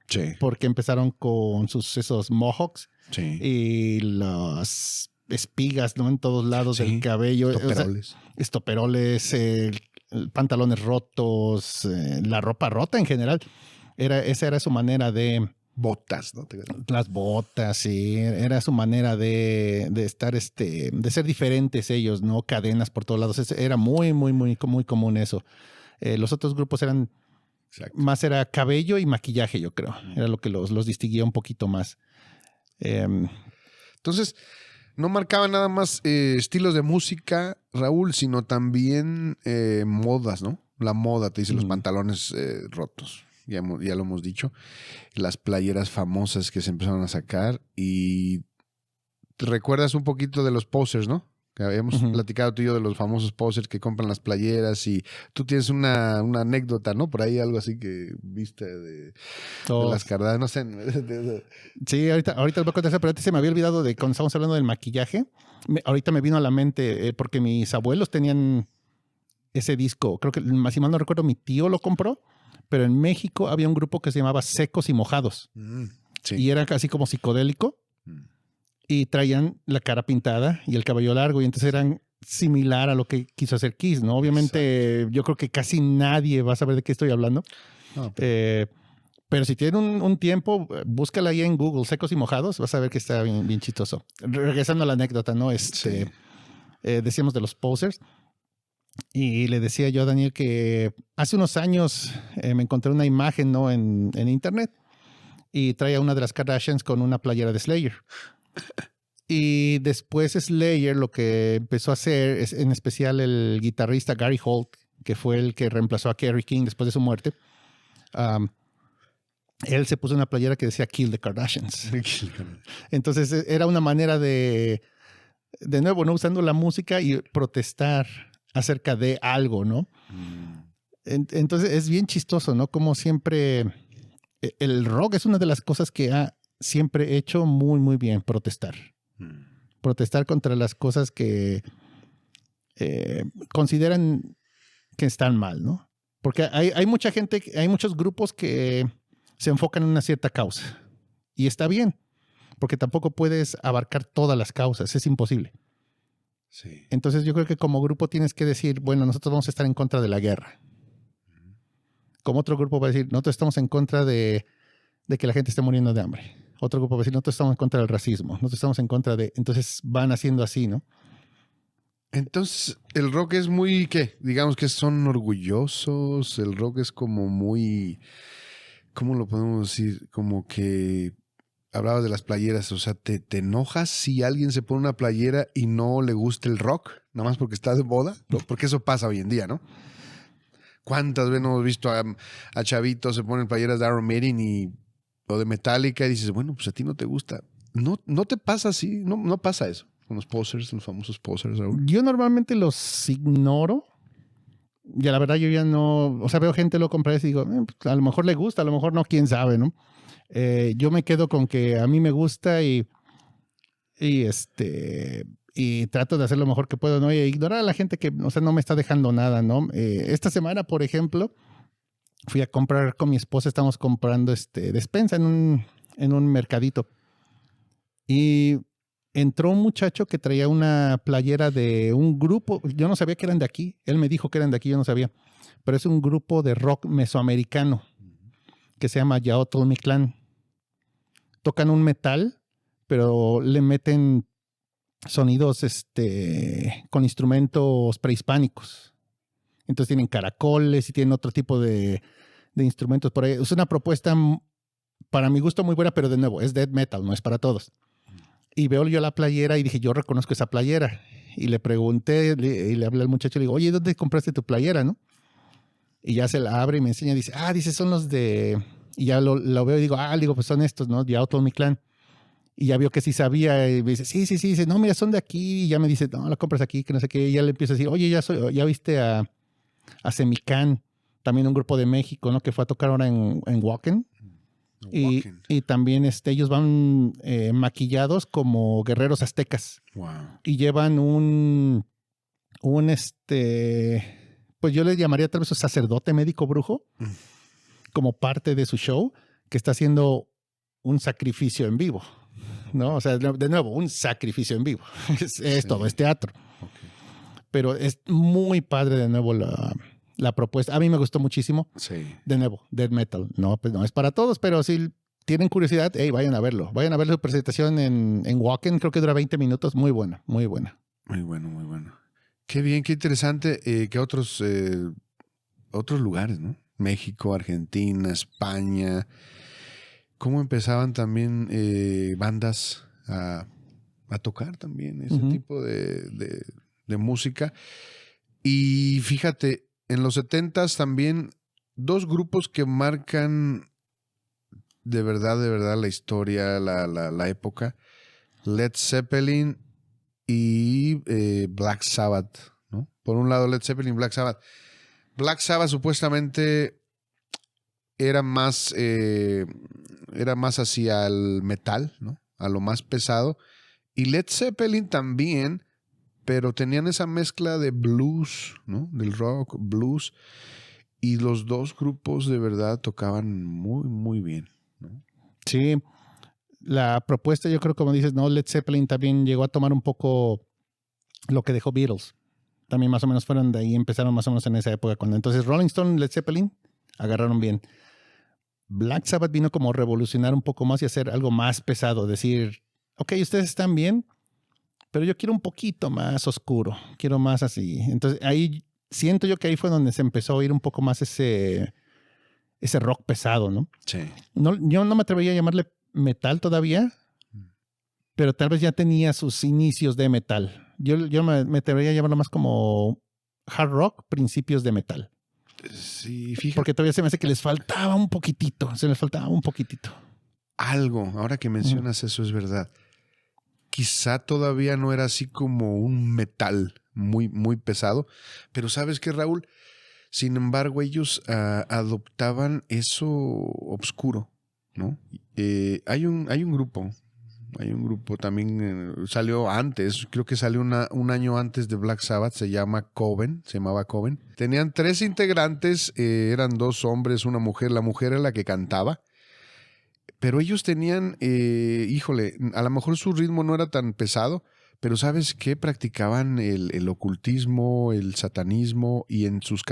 Sí. Porque empezaron con esos mohawks, sí, y las espigas, ¿no? En todos lados del cabello. Estoperoles. Estoperoles, pantalones rotos, la ropa rota en general. Esa era su manera de... Botas, ¿no? Las botas, sí. Era su manera de estar, de ser diferentes ellos, ¿no? Cadenas por todos lados. Era muy, muy, muy, muy común eso. Los otros grupos eran... Exacto. Más era cabello y maquillaje, yo creo. Era lo que los distinguía un poquito más. Entonces, no marcaba nada más estilos de música, Raúl, sino también modas, ¿no? La moda, te dice, los pantalones rotos. Ya lo hemos dicho. Las playeras famosas que se empezaron a sacar. Y te recuerdas un poquito de los posers, ¿no? Que habíamos platicado tú y yo de los famosos posers que compran las playeras, y tú tienes una anécdota, ¿no? Por ahí algo así que viste de las Kardashian, no sé. Sí, ahorita les voy a contar, pero antes se me había olvidado de cuando estábamos hablando del maquillaje. Ahorita me vino a la mente porque mis abuelos tenían ese disco. Creo que, si mal no recuerdo, mi tío lo compró, pero en México había un grupo que se llamaba Secos y Mojados. Sí. Y era casi como psicodélico. Y traían la cara pintada y el cabello largo, y entonces eran similar a lo que quiso hacer Kiss, ¿no? Obviamente, exacto, yo creo que casi nadie va a saber de qué estoy hablando. No, pero si tienen un tiempo, búscala ahí en Google, Secos y Mojados, vas a ver que está bien, bien chistoso. Regresando a la anécdota, ¿no? Sí. Decíamos de los posers, y le decía yo a Daniel que hace unos años me encontré una imagen, ¿no? en internet, y traía una de las Kardashians con una playera de Slayer. Y después Slayer lo que empezó a hacer es, en especial el guitarrista Gary Holt, que fue el que reemplazó a Kerry King después de su muerte, él se puso una playera que decía Kill the Kardashians. Entonces era una manera de nuevo, ¿no? Usando la música y protestar acerca de algo, ¿no? Entonces es bien chistoso, ¿no? Como siempre el rock es una de las cosas que ha siempre hecho muy, muy bien, protestar. Protestar contra las cosas que consideran que están mal, ¿no? Porque hay mucha gente, hay muchos grupos que se enfocan en una cierta causa. Y está bien, porque tampoco puedes abarcar todas las causas, es imposible. Sí. Entonces yo creo que como grupo tienes que decir, bueno, nosotros vamos a estar en contra de la guerra. Como otro grupo va a decir, nosotros estamos en contra de que la gente esté muriendo de hambre. Otro grupo va a decir, nosotros estamos en contra del racismo. Nosotros estamos en contra de... Entonces van haciendo así, ¿no? Entonces, el rock es muy, ¿qué? Digamos que son orgullosos. El rock es como muy... ¿Cómo lo podemos decir? Como que... Hablabas de las playeras. O sea, ¿te enojas si alguien se pone una playera y no le gusta el rock? Nada más porque está de moda. Porque eso pasa hoy en día, ¿no? ¿Cuántas veces hemos visto a chavitos se ponen playeras de Iron Maiden o de Metallica y dices, bueno, pues a ti no te gusta? No te pasa así, no pasa eso con los posers, los famosos posers. Raúl. Yo normalmente los ignoro. Ya la verdad yo ya no, o sea, veo gente lo compra y digo, pues a lo mejor le gusta, a lo mejor no, quién sabe, ¿no? Yo me quedo con que a mí me gusta y trato de hacer lo mejor que puedo, ¿no? Y ignorar a la gente que, o sea, no me está dejando nada, ¿no? Esta semana, por ejemplo, fui a comprar con mi esposa, estábamos comprando despensa en un mercadito. Y entró un muchacho que traía una playera de un grupo. Yo no sabía que eran de aquí. Él me dijo que eran de aquí, yo no sabía. Pero es un grupo de rock mesoamericano que se llama Yaotl Mictlán. Tocan un metal, pero le meten sonidos con instrumentos prehispánicos. Entonces tienen caracoles y tienen otro tipo de instrumentos por ahí. Es una propuesta, para mi gusto, muy buena, pero de nuevo, es death metal, no es para todos. Y veo yo la playera y dije, yo reconozco esa playera. Y le pregunté, y le hablé al muchacho, le digo, oye, ¿dónde compraste tu playera, no? Y ya se la abre y me enseña, dice, dice, son los de... Y ya lo veo y digo, digo, pues son estos, ¿no? De Yaotl Mictlán. Y ya vio que sí sabía y me dice, sí. Dice, no, mira, son de aquí. Y ya me dice, no, la compras aquí, que no sé qué. Y ya le empiezo a decir, oye, ya viste a Semicán, también un grupo de México, ¿no? Que fue a tocar ahora en Wacken. Y también ellos van maquillados como guerreros aztecas. Wow. Y llevan pues yo le llamaría tal vez un sacerdote médico brujo, como parte de su show, que está haciendo un sacrificio en vivo, ¿no? O sea, de nuevo, un sacrificio en vivo. Es todo, es teatro. Okay. Pero es muy padre de nuevo la propuesta. A mí me gustó muchísimo. Sí. De nuevo, death metal. No, pues no es para todos, pero si tienen curiosidad, vayan a verlo. Vayan a ver su presentación en Wacken. Creo que dura 20 minutos. Muy buena, muy buena. Muy bueno, muy bueno. Qué bien, qué interesante que otros lugares, ¿no? México, Argentina, España. ¿Cómo empezaban también bandas a tocar también ese tipo de música? Y fíjate, en los 70s también dos grupos que marcan de verdad la historia, la época. Led Zeppelin y Black Sabbath, ¿no? Por un lado Led Zeppelin y Black Sabbath. Black Sabbath supuestamente era más hacia el metal, ¿no? A lo más pesado. Y Led Zeppelin también, pero tenían esa mezcla de blues, ¿no? Del rock, blues. Y los dos grupos de verdad tocaban muy, muy bien, ¿no? Sí. La propuesta, yo creo, como dices, no, Led Zeppelin también llegó a tomar un poco lo que dejó Beatles. También más o menos fueron de ahí, empezaron más o menos en esa época. Entonces Rolling Stone, Led Zeppelin, agarraron bien. Black Sabbath vino como a revolucionar un poco más y hacer algo más pesado. Decir, ok, ustedes están bien, pero yo quiero un poquito más oscuro. Quiero más así. Entonces ahí siento yo que ahí fue donde se empezó a oír un poco más ese rock pesado, ¿no? Sí. No, yo no me atrevería a llamarle metal todavía, pero tal vez ya tenía sus inicios de metal. Yo me atrevería a llamarlo más como hard rock, principios de metal. Sí, fíjate. Porque todavía se me hace que les faltaba un poquitito, Algo, ahora que mencionas eso es verdad. Quizá todavía no era así como un metal muy, muy pesado, pero ¿sabes qué, Raúl? Sin embargo, ellos adoptaban eso oscuro, ¿no? Hay un grupo también, salió antes, creo que salió un año antes de Black Sabbath, se llamaba Coven. Tenían 3 integrantes, eran 2 hombres, una mujer. La mujer era la que cantaba, pero ellos tenían, a lo mejor su ritmo no era tan pesado, pero ¿sabes qué? Practicaban el ocultismo, el satanismo, y en sus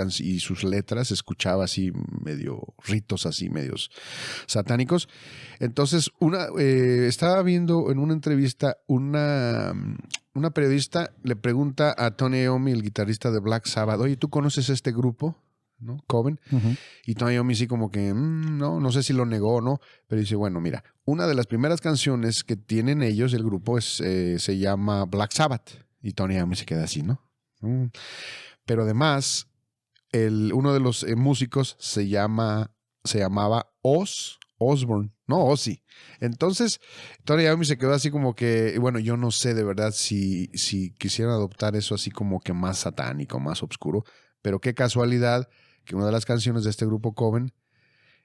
letras escuchaba así medio ritos así, medios satánicos. Entonces, estaba viendo en una entrevista, una periodista le pregunta a Tony Iommi, el guitarrista de Black Sabbath, oye, ¿tú conoces este grupo? ¿No? Coven. Y Tony Iommi sí como que no sé si lo negó o no, pero dice, bueno, mira, una de las primeras canciones que tienen ellos, el grupo, se llama Black Sabbath. Y Tony Iommi se queda así, ¿no? Pero además, uno de los músicos se llamaba Osbourne, no Ozzy. Entonces, Tony Iommi se quedó así como que, bueno, yo no sé de verdad si quisieran adoptar eso así como que más satánico, más oscuro, pero qué casualidad que una de las canciones de este grupo Coven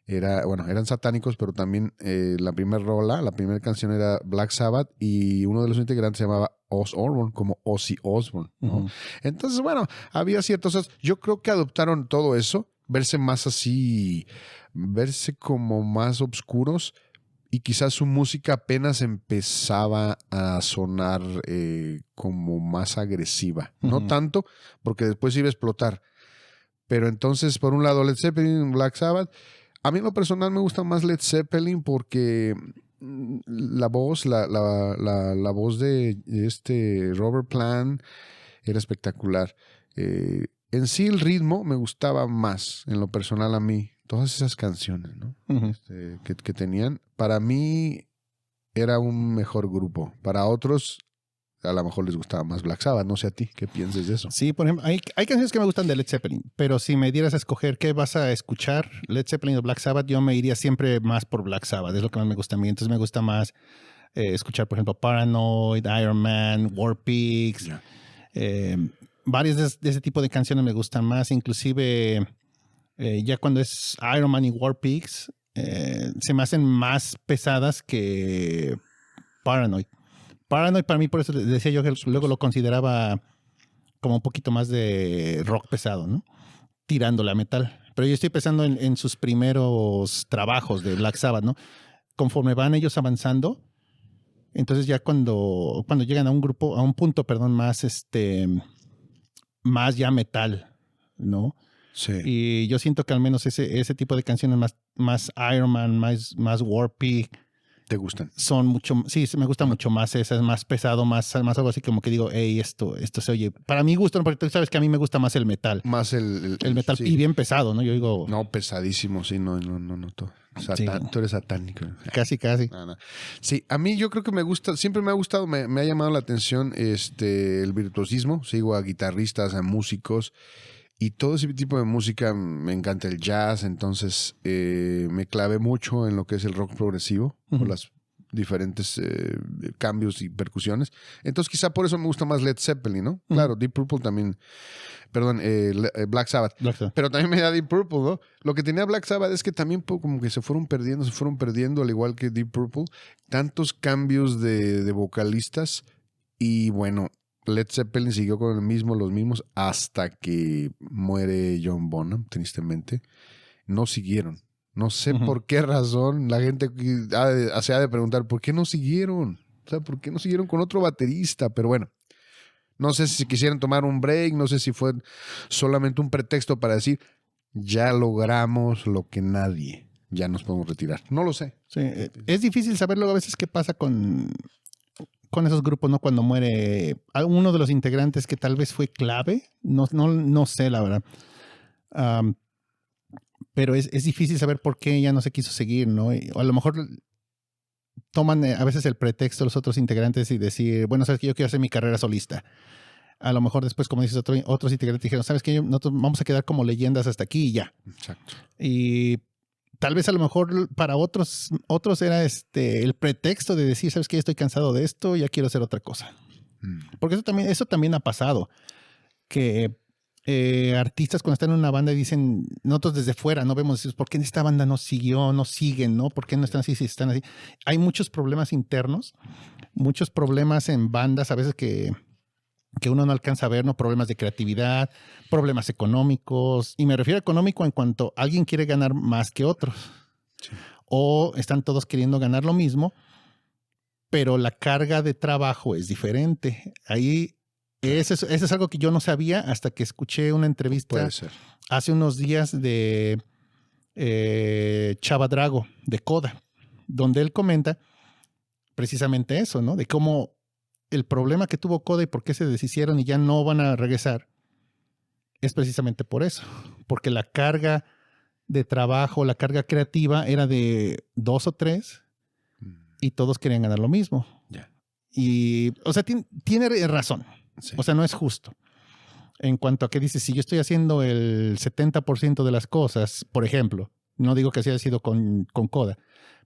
eran satánicos, pero también la primera canción era Black Sabbath y uno de los integrantes se llamaba Oz Osbourne, como Ozzy Osbourne, ¿no? Entonces, bueno, había ciertos... Yo creo que adoptaron todo eso, verse más así, verse como más oscuros y quizás su música apenas empezaba a sonar como más agresiva. No tanto, porque después iba a explotar. Pero entonces, por un lado, Led Zeppelin, Black Sabbath. A mí en lo personal me gusta más Led Zeppelin porque la voz, la voz de Robert Plant era espectacular. En sí el ritmo me gustaba más, en lo personal a mí. Todas esas canciones, ¿no? Que tenían. Para mí era un mejor grupo. Para otros, a lo mejor les gustaba más Black Sabbath. No sé a ti, ¿qué piensas de eso? Sí, por ejemplo, hay canciones que me gustan de Led Zeppelin, pero si me dieras a escoger qué vas a escuchar, Led Zeppelin o Black Sabbath, yo me iría siempre más por Black Sabbath. Es lo que más me gusta a mí. Entonces me gusta más escuchar, por ejemplo, Paranoid, Iron Man, War Pigs. Yeah. Varias de ese tipo de canciones me gustan más. Inclusive, ya cuando es Iron Man y War Pigs, se me hacen más pesadas que Paranoid. Paranoid para mí, por eso decía yo que luego lo consideraba como un poquito más de rock pesado, ¿no? Tirándole a metal. Pero yo estoy pensando en sus primeros trabajos de Black Sabbath, ¿no? Conforme van ellos avanzando, entonces ya cuando llegan a un grupo, a un punto, perdón, más ya metal, ¿no? Sí. Y yo siento que al menos ese tipo de canciones más Iron Man, más War Pig, ¿te gustan? Son mucho, sí, me gusta mucho más esa, es más pesado, más algo así como que digo, hey, esto se oye. Para mi gusto, porque tú sabes que a mí me gusta más el metal. Más el metal, sí. Y bien pesado, ¿no? Yo digo... No, pesadísimo, sí, no. Sí. Tú eres satánico. Casi. No. Sí, a mí yo creo que me gusta, siempre me ha gustado, me ha llamado la atención el virtuosismo. Sigo a guitarristas, a músicos. Y todo ese tipo de música, me encanta el jazz, entonces me clavé mucho en lo que es el rock progresivo, con las diferentes cambios y percusiones. Entonces quizá por eso me gusta más Led Zeppelin, ¿no? Claro, Deep Purple también, perdón, Black Sabbath. Pero también me da Deep Purple, ¿no? Lo que tenía Black Sabbath es que también como que se fueron perdiendo, al igual que Deep Purple, tantos cambios de vocalistas y bueno... Led Zeppelin siguió con los mismos hasta que muere John Bonham, tristemente. No siguieron. No sé por qué razón la gente se ha de preguntar, ¿por qué no siguieron? O sea, ¿por qué no siguieron con otro baterista? Pero bueno, no sé si quisieran tomar un break, no sé si fue solamente un pretexto para decir, ya logramos lo que nadie, ya nos podemos retirar. No lo sé. Sí, es difícil saber luego a veces qué pasa con esos grupos, ¿no? Cuando muere uno de los integrantes que tal vez fue clave, no sé la verdad. Pero es difícil saber por qué ya no se quiso seguir, ¿no? O a lo mejor toman a veces el pretexto los otros integrantes y decir, bueno, sabes que yo quiero hacer mi carrera solista. A lo mejor después, como dices, otros integrantes dijeron, sabes que nosotros vamos a quedar como leyendas hasta aquí y ya. Exacto. Y tal vez a lo mejor para otros era el pretexto de decir, sabes que estoy cansado de esto, ya quiero hacer otra cosa. Porque eso también ha pasado. Que artistas cuando están en una banda dicen, nosotros desde fuera no vemos, ¿por qué esta banda no siguió, no siguen, no? ¿Por qué no están así si están así? Hay muchos problemas internos, muchos problemas en bandas a veces que uno no alcanza a ver, ¿no? Problemas de creatividad, problemas económicos. Y me refiero a económico en cuanto alguien quiere ganar más que otros. Sí. O están todos queriendo ganar lo mismo, pero la carga de trabajo es diferente. Ahí, eso es algo que yo no sabía hasta que escuché una entrevista hace unos días de Chava Drago, de Coda, donde él comenta precisamente eso, ¿no? De cómo el problema que tuvo Coda y por qué se deshicieron y ya no van a regresar es precisamente por eso. Porque la carga de trabajo, la carga creativa era de 2 o 3 y todos querían ganar lo mismo. Yeah. Y, o sea, tiene razón. Sí. O sea, no es justo. En cuanto a que dices, si yo estoy haciendo el 70% de las cosas, por ejemplo, no digo que así haya sido con Coda,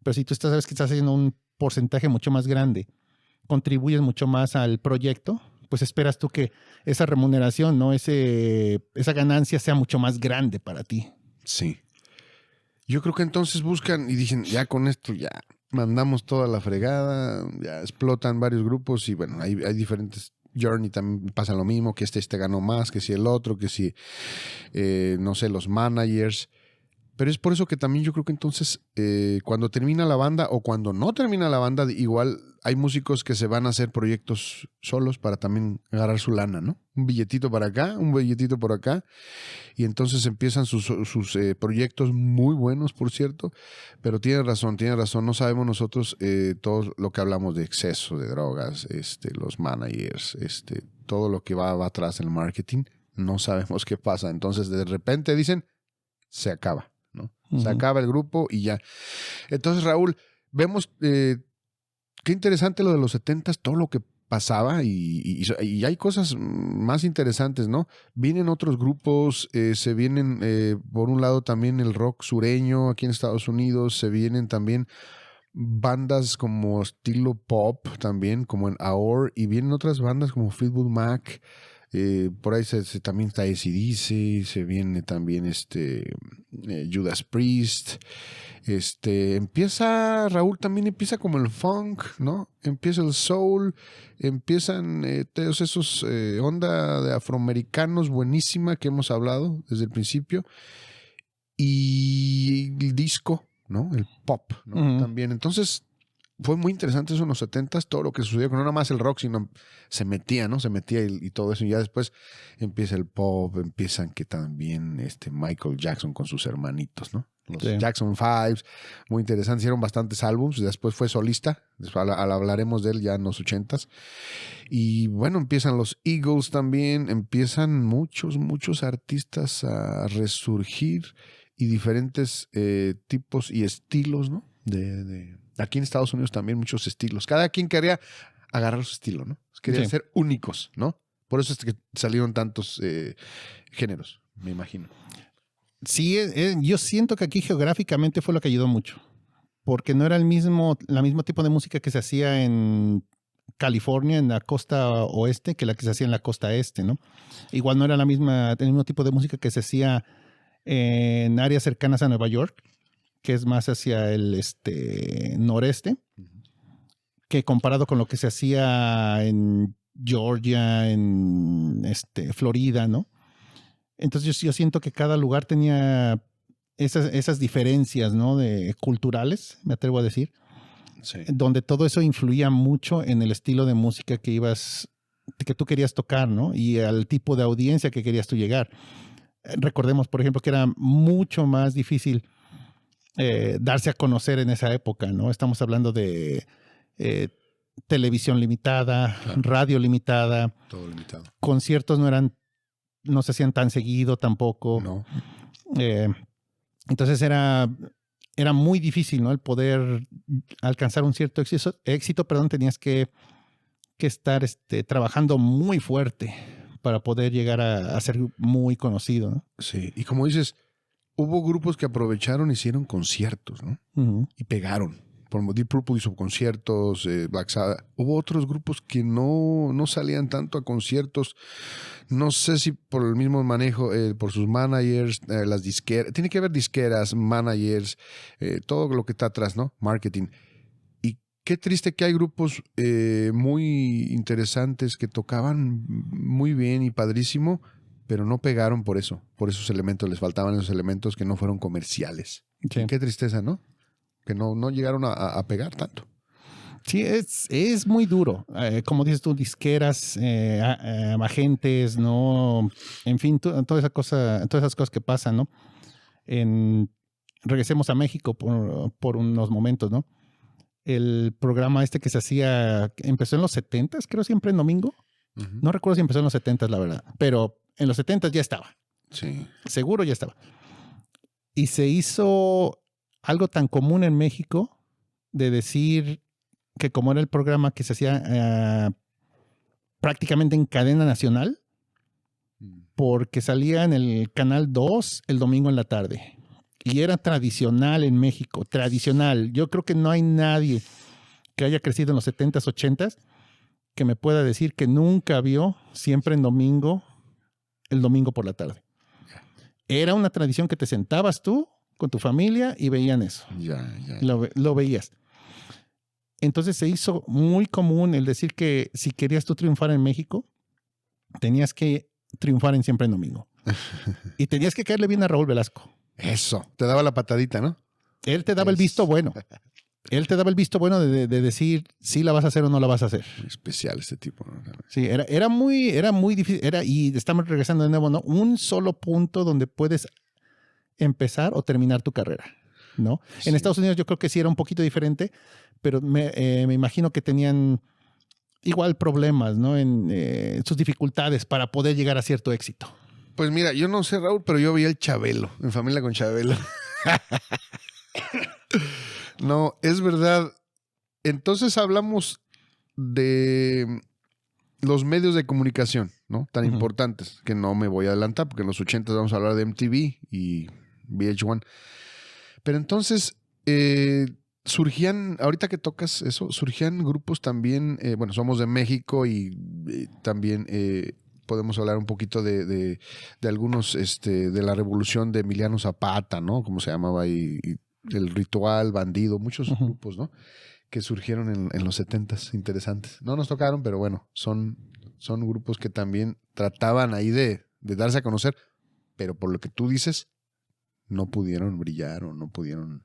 pero si tú sabes que estás haciendo un porcentaje mucho más grande, contribuyes mucho más al proyecto, pues esperas tú que esa remuneración, ¿no? Esa ganancia sea mucho más grande para ti. Sí. Yo creo que entonces buscan y dicen, ya con esto ya mandamos toda la fregada, ya explotan varios grupos y bueno, hay diferentes Journey también pasa lo mismo, que este ganó más, que si el otro, que si, no sé, los managers. Pero es por eso que también yo creo que entonces cuando termina la banda o cuando no termina la banda, igual hay músicos que se van a hacer proyectos solos para también agarrar su lana, ¿no? Un billetito para acá, un billetito por acá. Y entonces empiezan sus proyectos muy buenos, por cierto. Pero tiene razón. No sabemos nosotros todo lo que hablamos de exceso de drogas, los managers, todo lo que va atrás en el marketing. No sabemos qué pasa. Entonces de repente dicen, se acaba. ¿No? Uh-huh. Se acaba el grupo y ya. Entonces, Raúl, vemos qué interesante lo de los 70s, todo lo que pasaba y hay cosas más interesantes, ¿no? Vienen otros grupos, se vienen, por un lado también el rock sureño aquí en Estados Unidos, se vienen también bandas como estilo pop también, como en AOR, y vienen otras bandas como Fleetwood Mac. Por ahí también está AC/DC, se viene también Judas Priest. Raúl también empieza como el funk, ¿no? Empieza el soul, empiezan todos esos onda de afroamericanos buenísima que hemos hablado desde el principio. Y el disco, ¿no? El pop, ¿no? Uh-huh. También. Entonces, fue muy interesante eso en los 70s, todo lo que sucedió, que no nada más el rock, sino se metía, ¿no? Se metía y todo eso. Y ya después empieza el pop, empiezan que también Michael Jackson con sus hermanitos, ¿no? Los Jackson 5, muy interesante. Hicieron bastantes álbums, después fue solista, después hablaremos de él ya en los 80s. Y bueno, empiezan los Eagles también, empiezan muchos artistas a resurgir y diferentes tipos y estilos, ¿no? Aquí en Estados Unidos también muchos estilos. Cada quien quería agarrar su estilo, ¿no? Querían ser únicos, ¿no? Por eso es que salieron tantos géneros, me imagino. Sí, yo siento que aquí geográficamente fue lo que ayudó mucho. Porque no era la mismo tipo de música que se hacía en California, en la costa oeste, que la que se hacía en la costa este, ¿no? Igual no era el mismo tipo de música que se hacía en áreas cercanas a Nueva York, que es más hacia el noreste, que comparado con lo que se hacía en Georgia, en Florida, ¿no? Entonces yo siento que cada lugar tenía esas diferencias, ¿no? Culturales, me atrevo a decir, sí, donde todo eso influía mucho en el estilo de música que tú querías tocar, ¿no? Y al tipo de audiencia que querías tú llegar. Recordemos, por ejemplo, que era mucho más difícil darse a conocer en esa época, ¿no? Estamos hablando de televisión limitada, claro, radio limitada. Todo limitado. Conciertos no se hacían tan seguido tampoco. No. Entonces era muy difícil, ¿no? El poder alcanzar un cierto éxito, tenías que estar trabajando muy fuerte para poder llegar a ser muy conocido, ¿no? Sí, y como dices, hubo grupos que aprovecharon y hicieron conciertos, ¿no? Uh-huh. Y pegaron. Deep Purple hizo conciertos, Black Sabbath. Hubo otros grupos que no salían tanto a conciertos. No sé si por el mismo manejo, por sus managers, las disqueras. Tiene que haber disqueras, managers, todo lo que está atrás, ¿no? Marketing. Y qué triste que hay grupos muy interesantes que tocaban muy bien y padrísimo, pero no pegaron por eso. Por esos elementos, les faltaban esos elementos que no fueron comerciales. Sí. Qué tristeza, ¿no? Que no llegaron a pegar tanto. Sí, es muy duro. Como dices tú, disqueras, agentes, ¿no? En fin, todas esas cosas que pasan, ¿no? Regresemos a México por unos momentos, ¿no? El programa que se hacía, empezó en los 70s, creo, siempre en domingo. Uh-huh. No recuerdo si empezó en los 70s, la verdad. Pero en los 70s ya estaba. Sí. Seguro ya estaba. Y se hizo algo tan común en México de decir que como era el programa que se hacía prácticamente en cadena nacional, porque salía en el Canal 2 el domingo en la tarde. Y era tradicional en México, tradicional. Yo creo que no hay nadie que haya crecido en los 70s, 80s que me pueda decir que nunca vio siempre en domingo, el domingo por la tarde. Era una tradición que te sentabas tú con tu familia y veían eso. Ya. Lo veías. Entonces se hizo muy común el decir que si querías tú triunfar en México, tenías que triunfar en Siempre en Domingo. Y tenías que caerle bien a Raúl Velasco. Eso, te daba la patadita, ¿no? Él te daba el visto bueno. Él te daba el visto bueno de decir si la vas a hacer o no la vas a hacer. Muy especial este tipo, ¿no? Sí, era muy difícil. Y estamos regresando de nuevo, ¿no? Un solo punto donde puedes empezar o terminar tu carrera, ¿no? Sí. En Estados Unidos yo creo que sí era un poquito diferente, pero me imagino que tenían igual problemas, ¿no? En sus dificultades para poder llegar a cierto éxito. Pues mira, yo no sé, Raúl, pero yo vi el Chabelo, en Familia con Chabelo. No, es verdad. Entonces hablamos de los medios de comunicación, ¿no? Tan importantes, que no me voy a adelantar, porque en los 80 vamos a hablar de MTV y VH1. Pero entonces surgían, ahorita que tocas eso, surgían grupos también, bueno, somos de México y también podemos hablar un poquito de algunos, de la revolución de Emiliano Zapata, ¿no? Como se llamaba ahí, y El Ritual, Bandido, muchos grupos, ¿no? Que surgieron en los 70s, interesantes. No nos tocaron, pero bueno, son grupos que también trataban ahí de darse a conocer, pero por lo que tú dices, no pudieron brillar o no pudieron.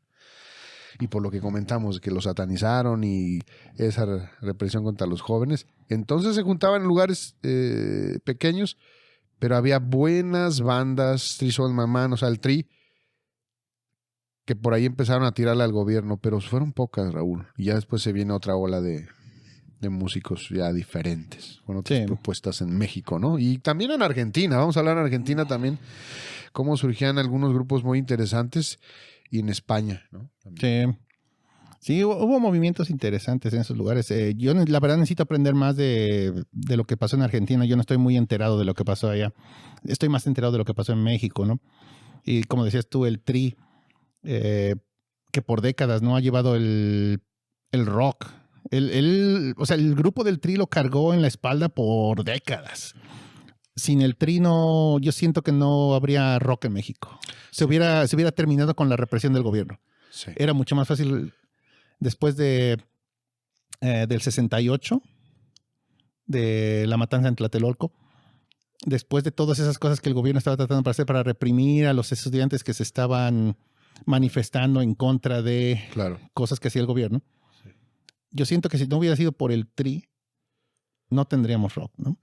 Y por lo que comentamos, que los satanizaron y esa represión contra los jóvenes. Entonces se juntaban en lugares pequeños, pero había buenas bandas, Three Soul Man, o sea, el Tri, que por ahí empezaron a tirarle al gobierno, pero fueron pocas, Raúl. Y ya después se viene otra ola de músicos ya diferentes, con otras propuestas en México, ¿no? Y también en Argentina, vamos a hablar en Argentina también, cómo surgían algunos grupos muy interesantes, y en España, ¿no? También. Sí, hubo movimientos interesantes en esos lugares. Yo la verdad necesito aprender más de lo que pasó en Argentina. Yo no estoy muy enterado de lo que pasó allá. Estoy más enterado de lo que pasó en México, ¿no? Y como decías tú, el Tri, que por décadas no ha llevado el rock. O sea, el grupo del Tri lo cargó en la espalda por décadas. Sin el Tri yo siento que no habría rock en México. Se hubiera terminado con la represión del gobierno. Sí. Era mucho más fácil después del 68, de la matanza en Tlatelolco, después de todas esas cosas que el gobierno estaba tratando de hacer para reprimir a los estudiantes que se estaban manifestando en contra de cosas que hacía el gobierno. Sí. Yo siento que si no hubiera sido por el Tri, no tendríamos rock, ¿no?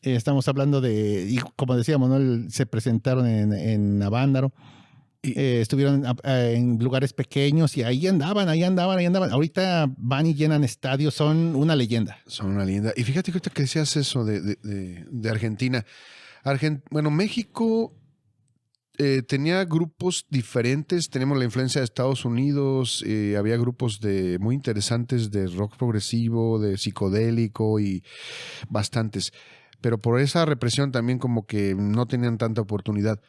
Estamos hablando y como decíamos, ¿no? Se presentaron en Avándaro, estuvieron en lugares pequeños y ahí andaban. Ahorita van y llenan estadios, son una leyenda. Son una leyenda. Y fíjate que ahorita que decías eso de Argentina. Bueno, México tenía grupos diferentes. Tenemos la influencia de Estados Unidos. Había grupos muy interesantes de rock progresivo, de psicodélico y bastantes. Pero por esa represión también como que no tenían tanta oportunidad.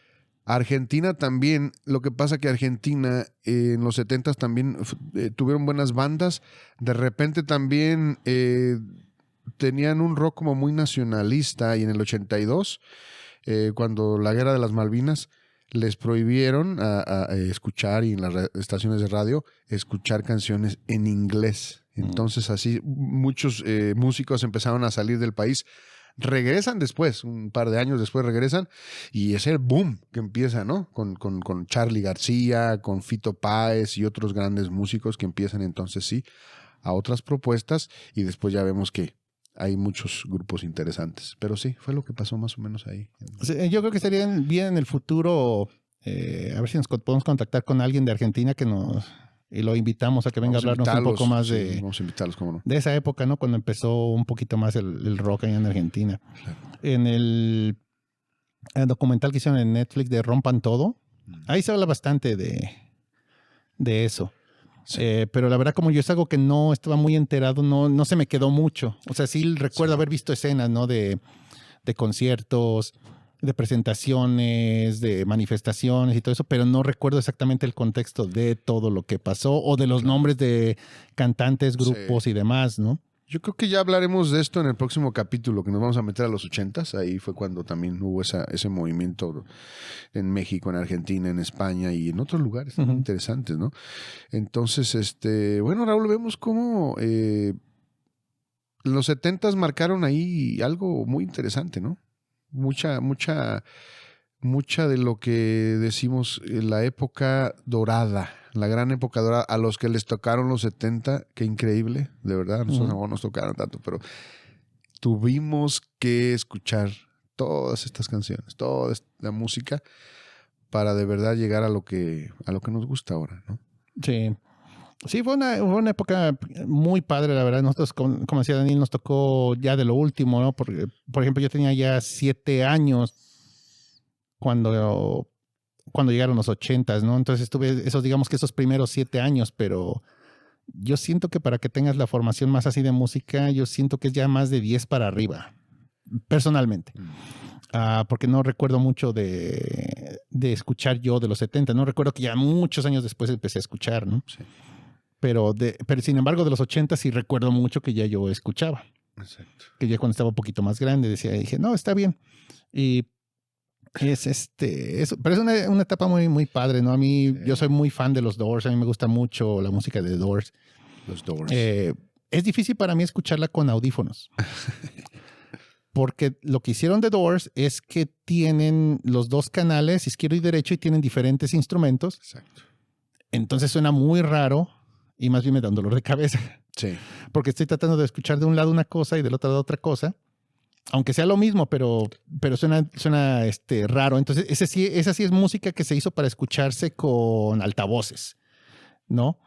Argentina también, lo que pasa que Argentina en los 70s también tuvieron buenas bandas. De repente también tenían un rock como muy nacionalista y en el 82, cuando la guerra de las Malvinas, les prohibieron a escuchar y en las estaciones de radio escuchar canciones en inglés. Entonces así muchos músicos empezaron a salir del país. Regresan después, un par de años después regresan y es el boom que empieza, ¿no? Con Charly García, con Fito Páez y otros grandes músicos que empiezan entonces sí a otras propuestas y después ya vemos que hay muchos grupos interesantes. Pero sí, fue lo que pasó más o menos ahí. Yo creo que estaría bien en el futuro, a ver si nos podemos contactar con alguien de Argentina y lo invitamos a que venga a hablarnos un poco más vamos a invitarlos, cómo no. De esa época, ¿no? Cuando empezó un poquito más el rock allá en Argentina. Claro. En el documental que hicieron en Netflix de Rompan Todo, ahí se habla bastante de eso. Sí. Pero la verdad, como yo es algo que no estaba muy enterado, no se me quedó mucho. O sea, sí recuerdo haber visto escenas, ¿no? De conciertos, de presentaciones, de manifestaciones y todo eso, pero no recuerdo exactamente el contexto de todo lo que pasó o de los nombres de cantantes, grupos y demás, ¿no? Yo creo que ya hablaremos de esto en el próximo capítulo, que nos vamos a meter a los 80s. Ahí fue cuando también hubo ese movimiento en México, en Argentina, en España y en otros lugares muy interesantes, ¿no? Entonces, bueno, Raúl, vemos cómo los 70s marcaron ahí algo muy interesante, ¿no? Mucha de lo que decimos la época dorada, la gran época dorada, a los que les tocaron los 70, qué increíble, de verdad, a nosotros no nos tocaron tanto, pero tuvimos que escuchar todas estas canciones, toda la música, para de verdad llegar a lo que nos gusta ahora, ¿no? Sí. Sí, fue una época muy padre, la verdad. Nosotros, como decía Daniel, nos tocó ya de lo último, ¿no? Porque, por ejemplo, yo tenía ya 7 años cuando llegaron los 80s, ¿no? Entonces tuve digamos que esos primeros 7 años, pero yo siento que para que tengas la formación más así de música, yo siento que es ya más de 10 para arriba, personalmente. Porque no recuerdo mucho de escuchar yo de los 70. No recuerdo que ya muchos años después empecé a escuchar, ¿no? Sí. Pero sin embargo, de los 80 sí recuerdo mucho que ya yo escuchaba. Exacto. Que ya cuando estaba un poquito más grande dije, no, está bien. Y es pero es una etapa muy, muy padre, ¿no? A mí, sí. Yo soy muy fan de los Doors. A mí me gusta mucho la música de Doors. Los Doors. Es difícil para mí escucharla con audífonos. Porque lo que hicieron de Doors es que tienen los 2 canales, izquierdo y derecho, y tienen diferentes instrumentos. Exacto. Entonces suena muy raro y más bien me da un dolor de cabeza. Sí. Porque estoy tratando de escuchar de un lado una cosa y del otro lado otra cosa. Aunque sea lo mismo, pero suena raro. Entonces, esa sí es música que se hizo para escucharse con altavoces, ¿no?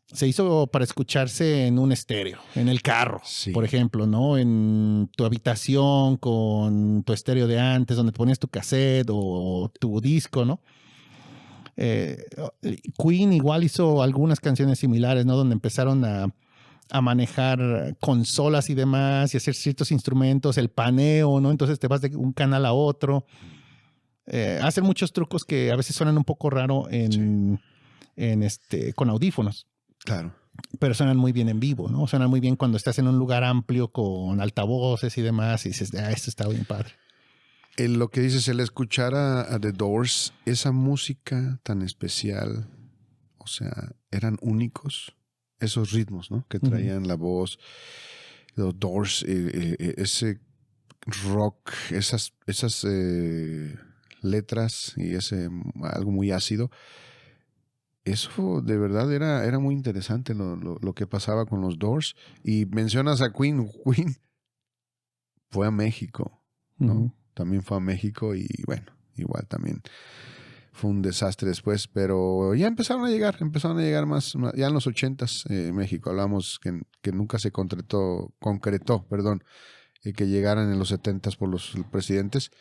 Se hizo para escucharse en un estéreo, en el carro, sí. Por ejemplo, ¿no? En tu habitación con tu estéreo de antes, donde te ponías tu cassette o tu disco, ¿no? Queen igual hizo algunas canciones similares, ¿no? Donde empezaron a manejar consolas y demás y hacer ciertos instrumentos, el paneo, ¿no? Entonces te vas de un canal a otro. Hacen muchos trucos que a veces suenan un poco raro con audífonos. Claro. Pero suenan muy bien en vivo, ¿no? Suenan muy bien cuando estás en un lugar amplio con altavoces y demás y dices, esto está bien padre. Lo que dices, el escuchar a The Doors, esa música tan especial, o sea, eran únicos. Esos ritmos, ¿no? Que traían la voz, los Doors, ese rock, esas letras y algo muy ácido. Eso de verdad era muy interesante lo que pasaba con los Doors. Y mencionas a Queen. Queen fue a México, ¿no? También fue a México y bueno, igual también fue un desastre después, pero ya empezaron a llegar más ya en los 80s, México. Hablamos que nunca se concretó, que llegaran en los 70s por los presidentes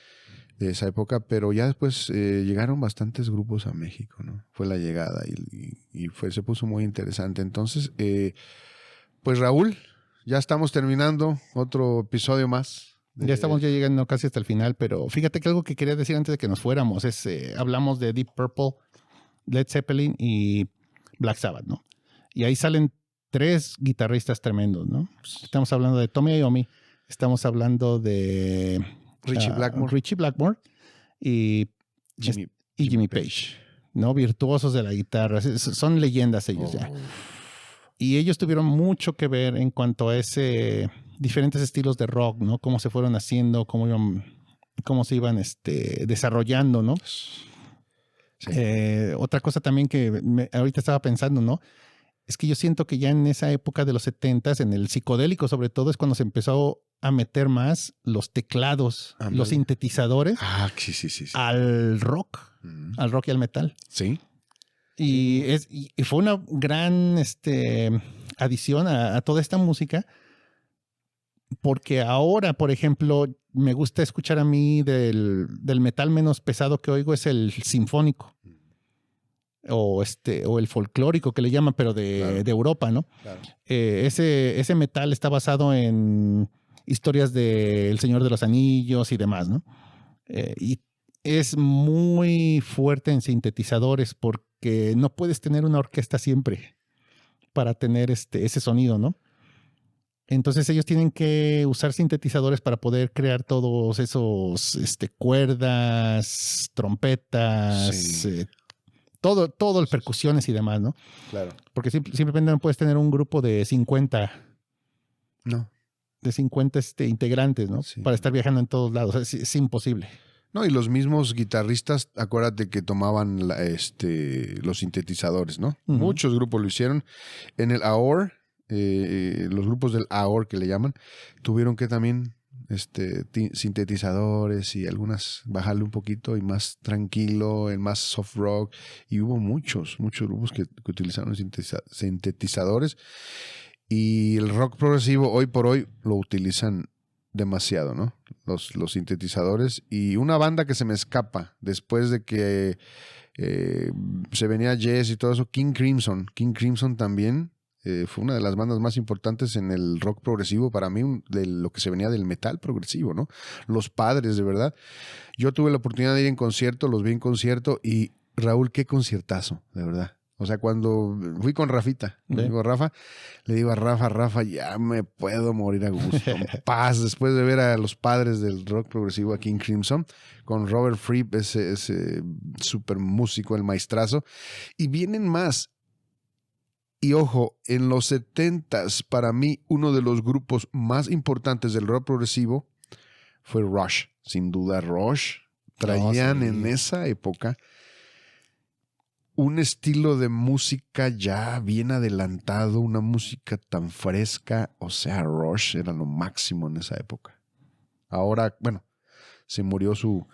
de esa época, pero ya después llegaron bastantes grupos a México, ¿no? Fue la llegada y se puso muy interesante. Entonces, pues Raúl, ya estamos terminando otro episodio más. Ya estamos llegando casi hasta el final, pero fíjate que algo que quería decir antes de que nos fuéramos es, hablamos de Deep Purple, Led Zeppelin y Black Sabbath, ¿no? Y ahí salen 3 guitarristas tremendos, ¿no? Estamos hablando de Tommy Iommi, estamos hablando de Richie Blackmore y Jimmy Page, ¿no? Virtuosos de la guitarra, son leyendas ellos ya. Y ellos tuvieron mucho que ver en cuanto a diferentes estilos de rock, ¿no? Cómo se fueron haciendo, cómo se iban desarrollando, ¿no? Sí. Otra cosa también que ahorita estaba pensando, ¿no? Es que yo siento que ya en esa época de los 70s, en el psicodélico sobre todo, es cuando se empezó a meter más los teclados, los sintetizadores sí. al rock y al metal. Sí. Y fue una gran adición a toda esta música, porque ahora, por ejemplo, me gusta escuchar a mí del metal menos pesado que oigo es el sinfónico o el folclórico que le llaman, pero de Europa, ¿no? Claro. Ese metal está basado en historias de El Señor de los Anillos y demás, ¿no? Y es muy fuerte en sintetizadores porque no puedes tener una orquesta siempre para tener ese sonido, ¿no? Entonces ellos tienen que usar sintetizadores para poder crear todos esos cuerdas, trompetas, Sí. todo el percusiones y demás, ¿no? Claro. Porque simplemente no puedes tener un grupo de 50 No. integrantes, ¿no? Sí. Para estar viajando en todos lados. Es imposible. No, y los mismos guitarristas, acuérdate que tomaban los sintetizadores, ¿no? Uh-huh. Muchos grupos lo hicieron. En el AOR, los grupos del AOR que le llaman, tuvieron que también sintetizadores y algunas bajarle un poquito y más tranquilo, en más soft rock. Y hubo muchos grupos que utilizaron sintetizadores. Y el rock progresivo hoy por hoy lo utilizan demasiado, ¿no? Los sintetizadores. Y una banda que se me escapa después de que se venía Yes y todo eso, King Crimson. King Crimson también fue una de las bandas más importantes en el rock progresivo para mí, de lo que se venía del metal progresivo, ¿no? Los padres, de verdad. Yo tuve la oportunidad de ir en concierto, los vi en concierto y Raúl, qué conciertazo, de verdad. O sea, cuando fui con Rafita, le digo a Rafa, ya me puedo morir a gusto. Paz, después de ver a los padres del rock progresivo, a King Crimson, con Robert Fripp, ese súper músico, el maestrazo. Y vienen más. Y ojo, en los 70s, para mí, uno de los grupos más importantes del rock progresivo fue Rush. Sin duda, Rush. Traían en esa época un estilo de música ya bien adelantado, una música tan fresca. O sea, Rush era lo máximo en esa época. Ahora, bueno, se murió su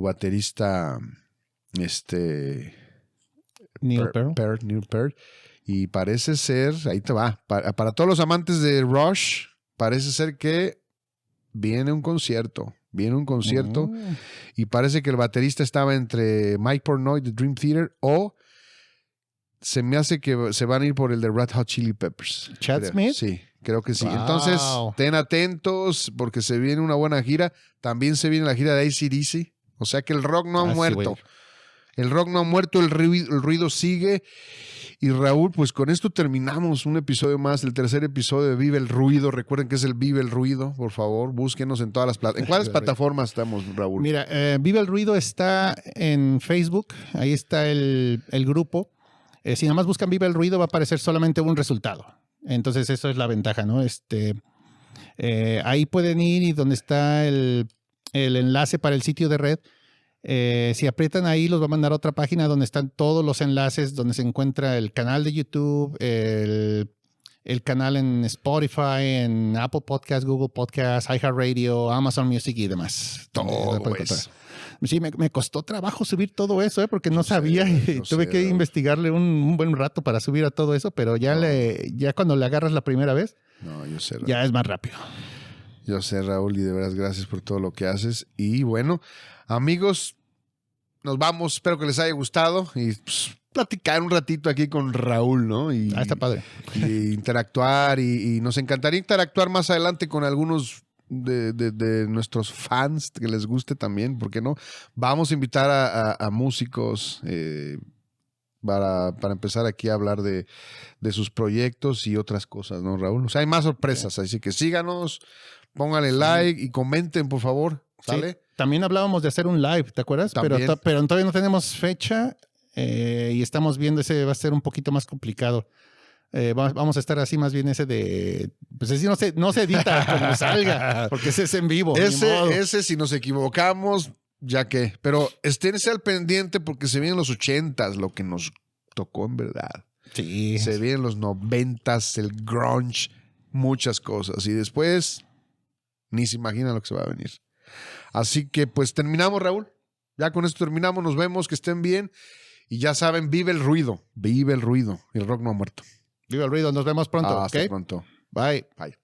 baterista, Neil Peart. Y parece ser, ahí te va, para todos los amantes de Rush, parece ser que viene un concierto. Y parece que el baterista estaba entre Mike Portnoy de Dream Theater o se me hace que se van a ir por el de Red Hot Chili Peppers. ¿Chad Smith? Sí, creo que sí. Wow. Entonces, estén atentos porque se viene una buena gira. También se viene la gira de AC/DC. O sea que el rock no ha muerto. Sí, el rock no ha muerto, el ruido sigue. Y Raúl, pues con esto terminamos un episodio más, el tercer episodio de Vive el Ruido. Recuerden que es el Vive el Ruido, por favor, búsquenos en todas las plataformas. ¿En cuáles plataformas estamos, Raúl? Mira, Vive el Ruido está en Facebook, ahí está el grupo. Si nada más buscan Vive el Ruido va a aparecer solamente un resultado. Entonces eso es la ventaja, ¿no? Ahí pueden ir y donde está el enlace para el sitio de red. Si aprietan ahí, los va a mandar a otra página donde están todos los enlaces, donde se encuentra el canal de YouTube, el canal en Spotify, en Apple Podcasts, Google Podcasts, iHeartRadio, Amazon Music y demás. Todo eso. Sí, me costó trabajo subir todo eso, porque no sabía y tuve que investigarle un buen rato para subir a todo eso, pero ya cuando le agarras la primera vez, yo sé, ya es más rápido. Yo sé, Raúl, y de veras gracias por todo lo que haces. Y bueno, amigos, nos vamos. Espero que les haya gustado y pues, platicar un ratito aquí con Raúl, ¿no? Está padre. Y interactuar y nos encantaría interactuar más adelante con algunos de nuestros fans que les guste también, ¿por qué no? Vamos a invitar a músicos para empezar aquí a hablar de sus proyectos y otras cosas, ¿no, Raúl? O sea, hay más sorpresas, así que síganos, pónganle like y comenten, por favor, ¿sale? Sí. También hablábamos de hacer un live, ¿te acuerdas? Pero todavía no tenemos fecha y estamos viendo ese va a ser un poquito más complicado. Vamos a estar así más bien ese de... Pues así no se edita como salga, porque ese es en vivo. Ese si nos equivocamos, ya que... Pero esténse al pendiente porque se vienen los 80s, lo que nos tocó en verdad. Sí. Se vienen los 90s, el grunge, muchas cosas. Y después ni se imagina lo que se va a venir. Así que pues terminamos, Raúl. Ya con esto terminamos, nos vemos, que estén bien. Y ya saben, vive el ruido. Vive el ruido. El rock no ha muerto. Vive el ruido, nos vemos pronto. Hasta pronto. Bye. Bye.